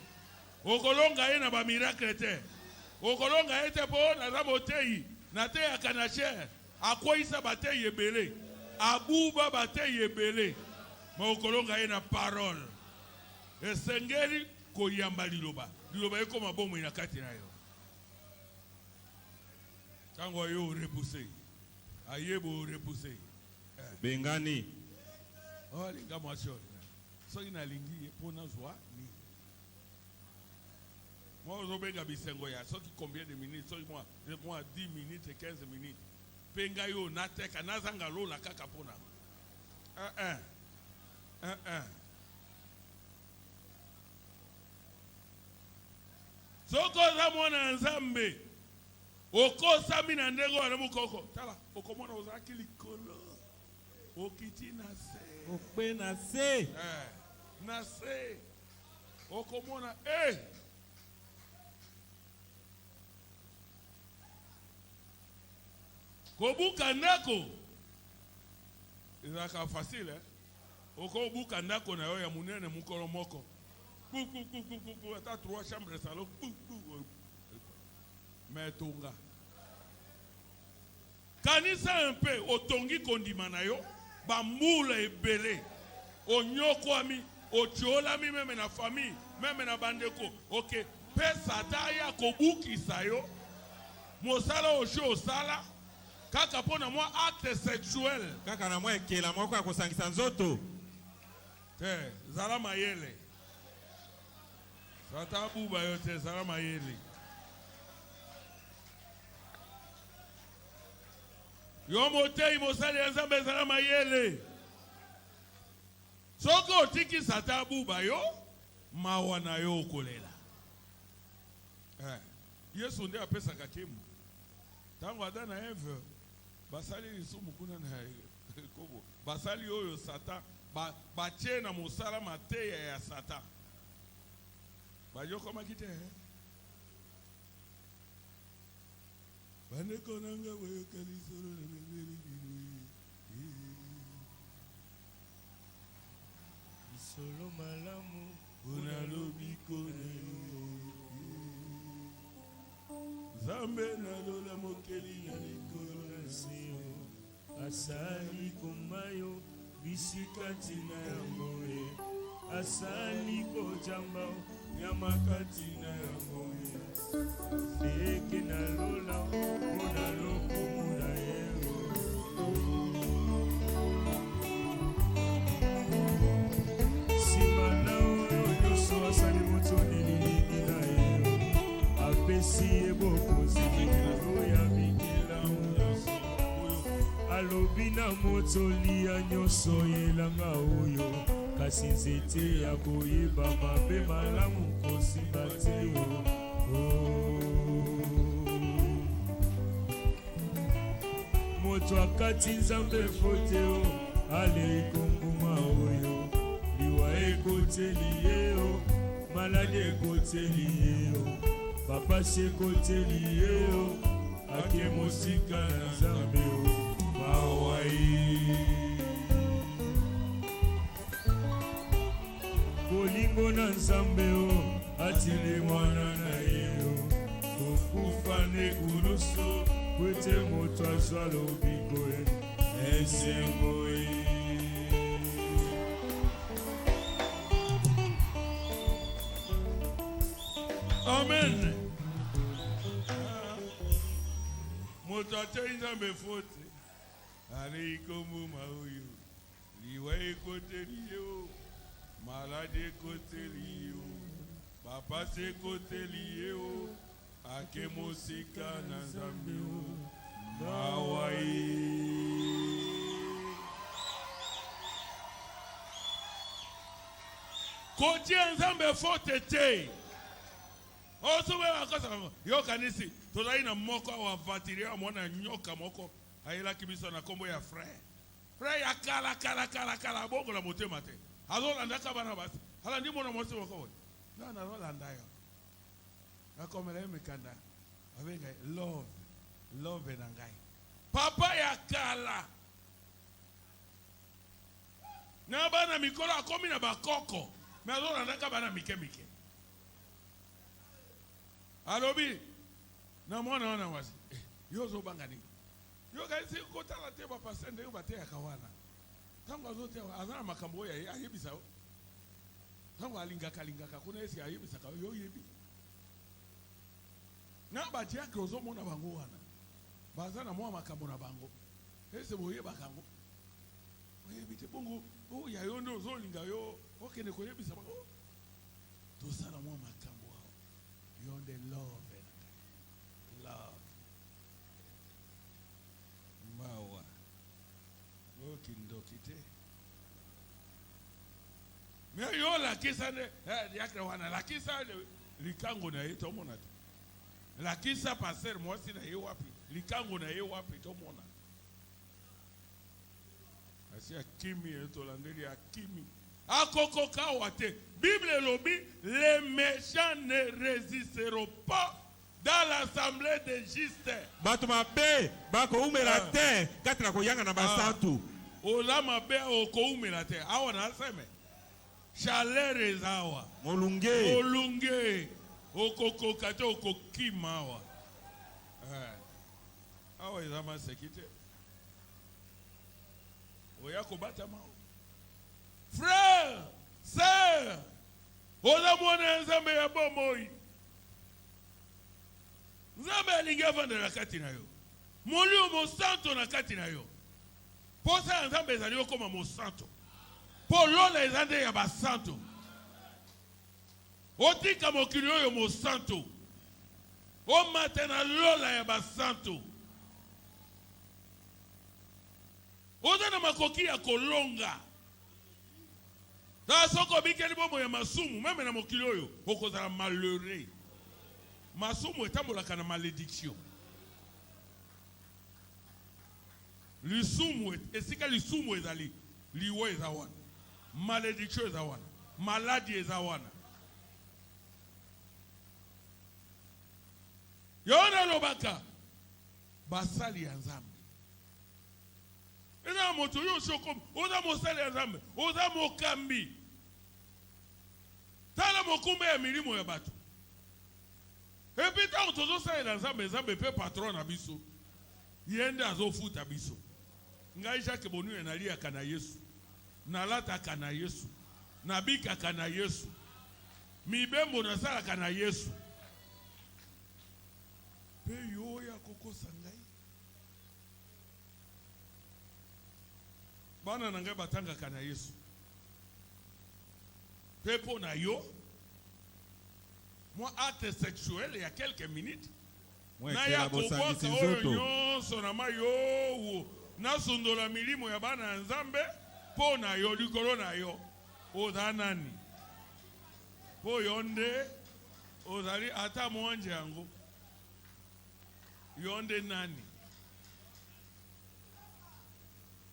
okolonga ye na ba miracle te okolonga ye te po na zaboteyi na te ya kanacher akoisa batei ebele abuba batei ebele ma okolonga ye na parole esengeli koyamba liloba ekoma bomo na kati na yo tango yo repoussé ayebo repoussé bengani linga mwasho soki na lingi pona zwa ni moi ozobenga bisengo ya soki combien de minutes soki moi 10 minutes et 15 minutes penga yo nateka nazanga lola kaka pona soko za mwana nzambe okosami na ndenge wana mukoko tala okomona ozalaki likolo okiti na se okpe na se na se okomona kobuka ndako ezalaka facile okobuka ndako na yo ya munene mukolo moko ata 3 chambres salon mais tonga kanisa un peu otongi kondima na yo bambula ebele onyokwami otiolami meme na famille meme na bandeko ok pe Satan ya kobukisa yo mosala oshi osala kaka pona mwa acte sexuel kaka na mwa ekela moko ya kosangisa nzoto te zala mayele Satan buba yo te zala mayele yo motei mosali ya Nzambe zala mayele soko otiki Satan buba yo mawa na yo okolela Yesu nde apesaka kemu tango Adam na Eve basali lisumu kuna na kobo basali oyo Satan batie na mosala mateya ya Satan bayoko makite bandeko nanga boyokali solo na bebeli solo malamu unalobi kone Zambe na lola mokeli na likolo na sio asali kumayo bisikati na yango asali kojamba Nyamakati na yango Seke na lola Mona loko muna yero Simana oyo Yoso asali moto nililiki na yero Apesi eboko zikilo ya mikila unaso Alobi na moto liya nyoso yelanga oyo Kasi nzete ya koyeba mabe malamu kosimba te moto akati nzambe fote o ale ekonguma oyo liwa ekoteli ye o maladi ekoteli ye o bapasi ekoteli ye o ake mosika na nzambe o mawai bolingo na nzambe o atile mwana na ye o okufa ne kulusu kwete moto azwa lobiko esengo Amen. Moto ateli nzambe fote ale ikomuma oyo liwa ekoteli ye o malade koteli yo papa se koteli yo ake mosika na nzambe yo mawai kotia nzambe fote te osuwe wakosa yo kanisi tozali na moko wa vatiri ya mwana nyoka moko ayela kibiso na kombo ya frère ya kala bongo la motema te azolanda kabana basi hala ndi mona mosi wako na rolanda yo akomela mikanda abenga love na ngai papa ya kala na bana mikolo akomi na bakoko me azolanda kabana mike alobi na mwana wana wasi yo zo bangani yo gaisi kotala te papa sende yo bate akawana tangu azote azana makambo ya ayebisa tangu alingaka kuna esi ayebisa ka yo yebi na bati yake ozomona bango wana bazana mwa makambo na bango ese boyeba kango oyebite bongo o ya yo ndo zolinga yo okene koyebisa bango tosala mwa makambo wao yonde love mawa okindokite me yo la kisa ne yake wana la kisa likango na yeto mona la kisa passer mwasi na ye wapi likango na ye wapi to mona asia kimi eto landeli akimi akoko kawate Bible lobi les méchants ne résisteront pas dans l'assemblée des justes. Bato mabe bako umela te katina koyanga na basantu. Ola mabe oko umela te awa na seme. Chaleur ezawa. Molunge. Oko kate oko kimawa. Awa ezama sekite. Oya kobata mao. Frère, sœur, ola mwana nzambe ya bomoi. Nzambe alingi avandela kati na yo. Molio mosanto na kati na yo. Posa nzambe ezali okoma mosanto. Po lola ezande ya basanto. Otika mokili oyo mosanto. O matena lola ya basanto. Oza na makoki ya kolonga. Ta soko bikeli bomo ya masumu meme na mokili oyo okozala malheureux. Masumu etambolaka na malédiction. Lisumu esika lisumu ezali liwo ezawana. Malédiction ezawana. Maladie ezawana. Yona lobaka basali ya nzambe. Ena moto yo shokom oza mosali ya nzambe, oza mokambi. Tala mokumbe ya milimo ya bato. Et puis tant que ça est dans nzambe pe patron na biso. Yende azofuta biso. Ngai Jacques Bonu enali akana Yesu. Nalata kana Yesu. Nabika kana Yesu. mibembo nasalaka na Yesu pe yo ya kokosa ngai bana na ngai batangaka na Yesu pe po na yo moi acte sexuel il y a quelques minutes na ya koboka oyo nyonso na mayo na sundola milimo ya bana nzambe po na yo likolo na yo oza nani po yonde ozali ata mwanje yango yonde nani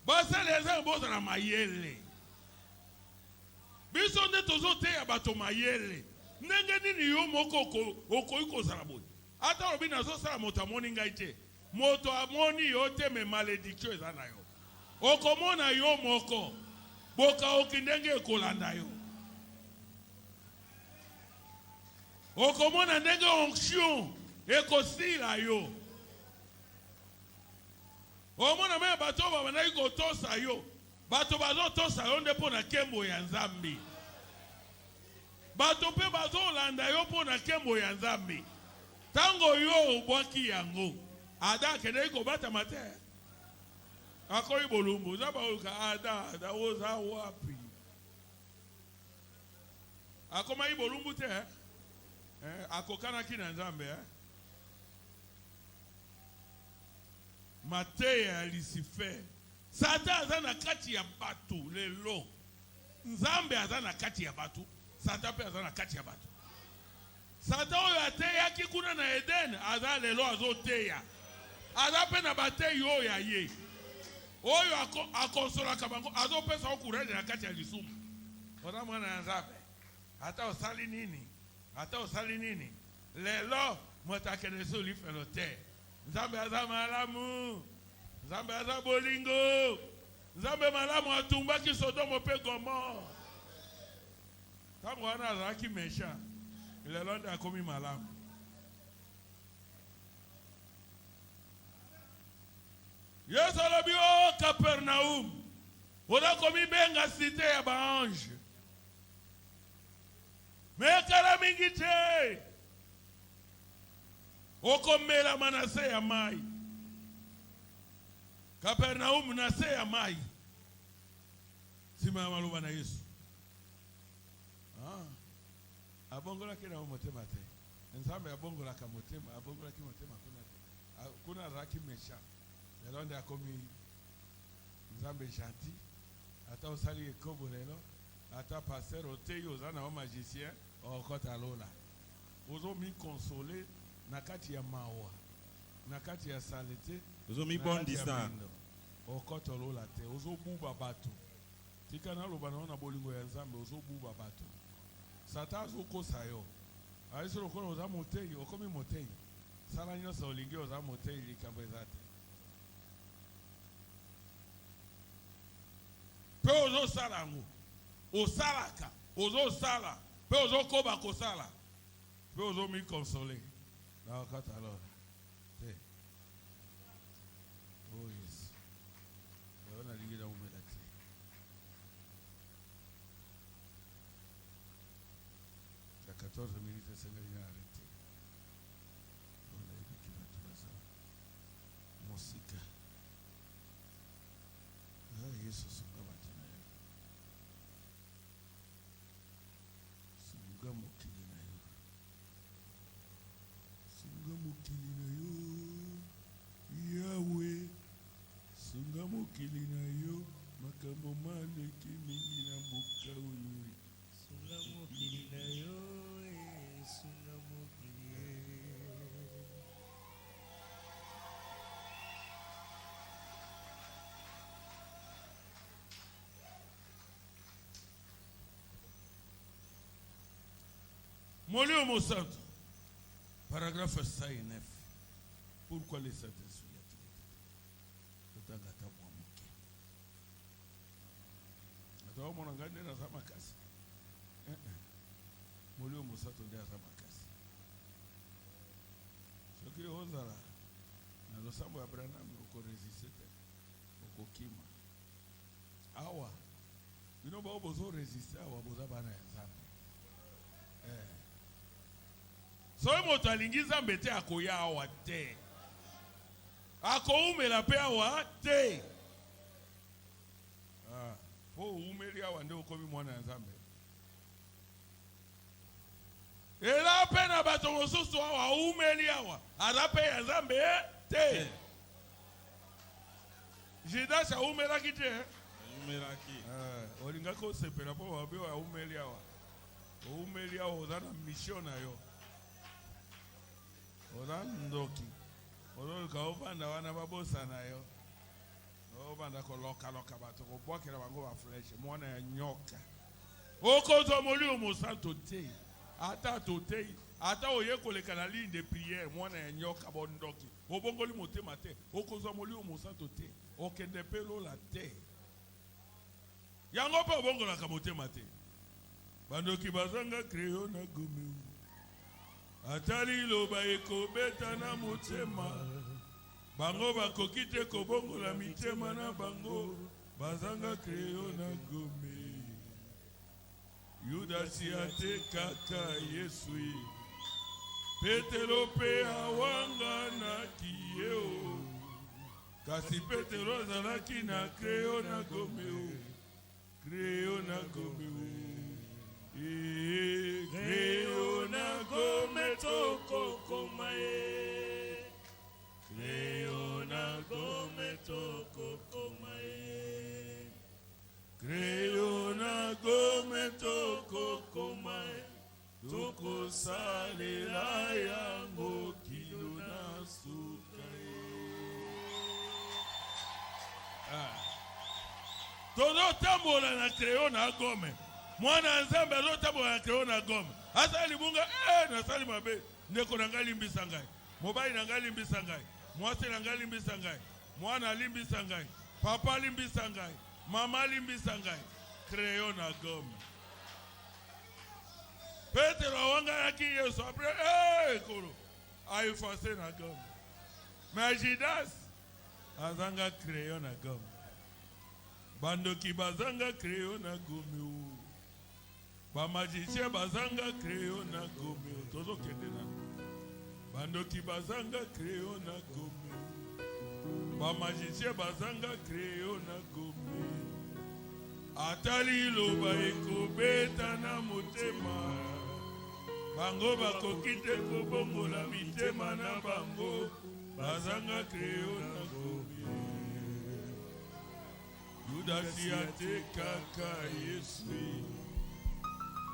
basale eza boza na mayele biso nde tozoteya bato mayele ndenge nini yo moko okoki kozala boye ata olobi nazosala moto amoni ngai te moto amoni yo te me malédiction eza na yo okomona yo moko bokaoki ndenge ekolanda yo okomona ndenge onction ekosila yo omona me bato babandaki kotosa yo bato bazotosa yo nde mpo na nkembo ya Nzambe bato mpe bazolanda yo mpo na nkembo ya Nzambe tango yo obwaki yango ada akendeki kobatama te akoyi bolumbu oza bayoka ada oza wapi akomaki bolumbu te akokanaki na Nzambe mateya ya Lucifer Satan aza na kati ya bato lelo Nzambe aza na kati ya bato Satan pe aza na kati ya bato Satan oyo ateyaki kuna na Eden aza lelo azoteya aza pe na bateyi oyo ya ye oyo akonsolaka bango azopesa courage na kati ya lisumu oza mwana ya Nzambe ata osali nini lelo moto akende so lifelo te Nzambe aza malamu Nzambe aza bolingo Nzambe malamu atumbaki Sodomo pe Gomora tango wana azalaki mesha lelo nde akomi malamu Yesu alobi o Capernaum onakomi benga site ya baange mekala mingi te okomela manase ya mai Capernaum na se ya mai sima ya maloba na Yesu abongola kina motema te Nzambe abongola ka motema abongola ki motema kuna raki mesha lelo nde akomi Nzambe gentil ata osali ekobo lelo ata pasteur oteyo zana wa magicien okota lola ozo mi consoler na kati ya mawa na kati ya salete ozo mi bondisa okota lola te ozo buba bato tika na loba na bolingo ya Nzambe ozo buba bato Satan azokosa yo aiso lokola oza moteyi okomi moteyi sala nyonso olingi oza moteyi likambo eza te pe ozosala yango osalaka ozosala pe ozokoba kosala pe ozomi console na wakati alora te oh yes yaona lingida umela te ya 14 minutes sengali na arrêté on a écrit batu baza musika Yesu sunga batu na yo sunga mokili na yo sunga mokili na yo Yahweh sunga mokili na yo makambo maleki mingi na mboka oyo Sunga mokili na yo sunga mokili Molio Monsanto, paragraphe 109. Pourquoi les Saint-Esprit a-t-il été Totanga mwamuke. Atawa mwana ngande na sama kasi. Molio Monsanto ndia sama kasi. Soki ozala na losambo ya Branham oko resiste oko kima. Awa. Bino ba obozo resiste awa boza bana ya Nzambe. soki moto alingi nzambe te akoya awa te, akoumela mpe awa te. Po umeli awa nde okomi mwana ya nzambe. Ela mpe na bato mosusu awa umeli awa aza mpe ya nzambe te. Judas aumelaki te. Olingaki osepela mpo babe oyo aumeli awa. Oumeli awa oza na mission na yo. Oza ndoki. Ololuka obanda wana babosa na yo. Obanda koloka bato kobwakela bango ba flèche mwana ya nyoka. Okozwa molimo mosanto te. Ata totei. Ata oye koleka na ligne de prière mwana ya nyoka bondoki. Obongoli motema te. Okozwa molimo mosanto te. Okende pe lola te. Yango pe obongolaka motema te. Bandoki bazanga kreyo na gumi. Atali loba ekobeta na motema. Bango bakoki te kobongola mitema na bango. Bazanga kreyo na gumi. Yudasi atekaka Yesu. Petero pe awanga na kiyeo. Kasi Petero azalaki na kreyo na gomeo. Kreyo na gomeo. Kreyo na gome toko komae. Kreyo na gome toko komae. Kreyo na gome toko komae. Toko salela yango kilo na sukae. Todo tambola na kreyo na gome. Mwana nzambe azotambola na kreyo na gome. Asa libunga nasali mabe. Ndeko na ngai limbisa ngai. Mobali na ngai limbisa ngai. Mwasi na ngai limbisa ngai. Mwana limbisa ngai. Papa limbisa ngai. Mama limbisa ngai. Kreyo na gome. Petero awanga yaki Yesu apre kolo. Ayufase na gome. Mais Judas azanga kreyo na gome. Bandoki bazanga kreyo na gome. Bamagicien bazanga kreyo na gome. Tozo kende na. Bandoki bazanga kreyo na gome. Bamagicien bazanga kreyo na gome. Atali loba ekobeta na motema. Bango bakoki te kobongola mitema na bango. Bazanga kreyo na gome. Yudasi atekaka Yesu.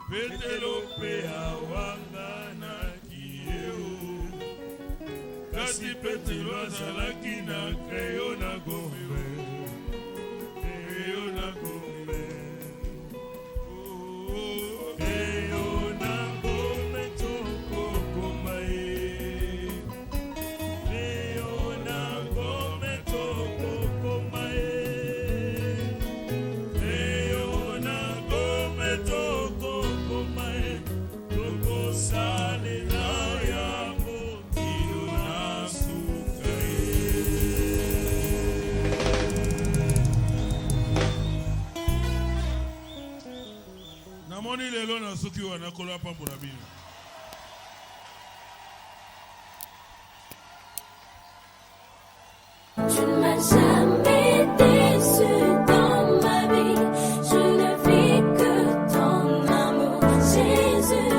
Petero pe awanga na kiyeo. Kasi Petero azalaki na kreyo na gome. Kreyo na gome. Kreyo na gome toko komae. Kreyo na gome toko komae. Kreyo na gome toko komae. Toko salela yango kilo na sukae. Namoni lelo na suki wana kola pambola bino. Tu ne m'as jamais déçu dans ma vie. Je ne vis que ton amour, Jésus.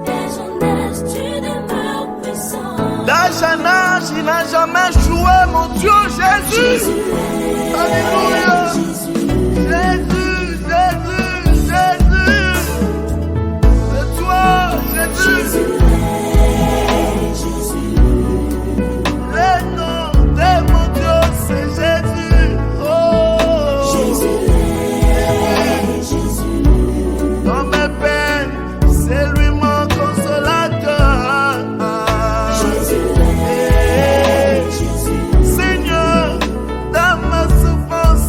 Légendaire, tu demeures puissant. L'âge en âge, il n'a jamais joué, mon Dieu Jésus. Alléluia. Jésus, Jésus, Jésus. C'est toi, Jésus. Le nom de mon Dieu, c'est Jésus. Oh. Dans mes peines, c'est lui mon consolateur. Seigneur, dans ma souffrance,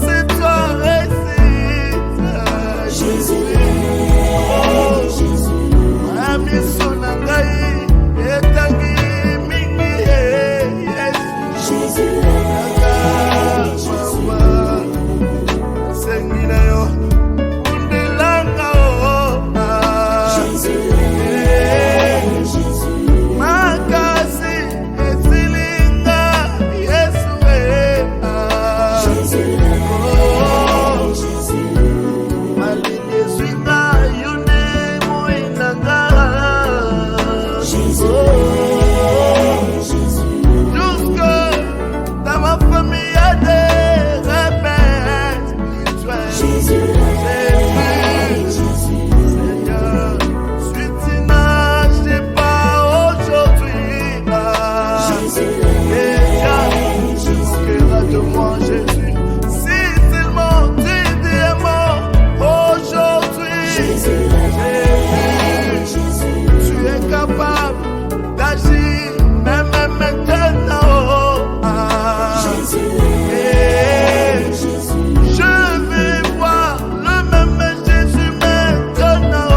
Et viens, moquera de moi, Jésus. Si seulement tu es mort aujourd'hui, Jésus, tu es capable d'agir, même maintenant. Et je vais voir le même Jésus maintenant.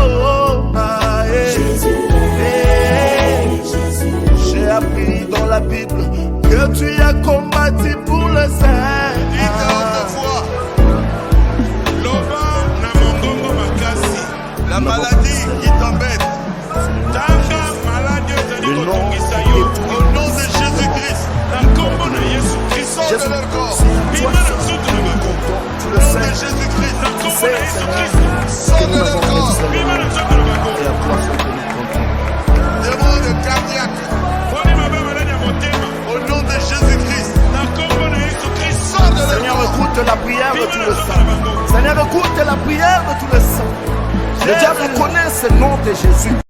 J'ai appris dans la Bible que tu as combattu pour le saint. La maladie qui t'embête, au nom de Jésus-Christ, sors de leur corps. Au nom de Jésus-Christ, sors de leur corps. Démon cardiaque, au nom de Jésus-Christ, sors de leur Seigneur, corps. écoute la prière de tout le sang. Seigneur, écoute la prière de tout le sang. Le diable connaît ce nom de Jésus.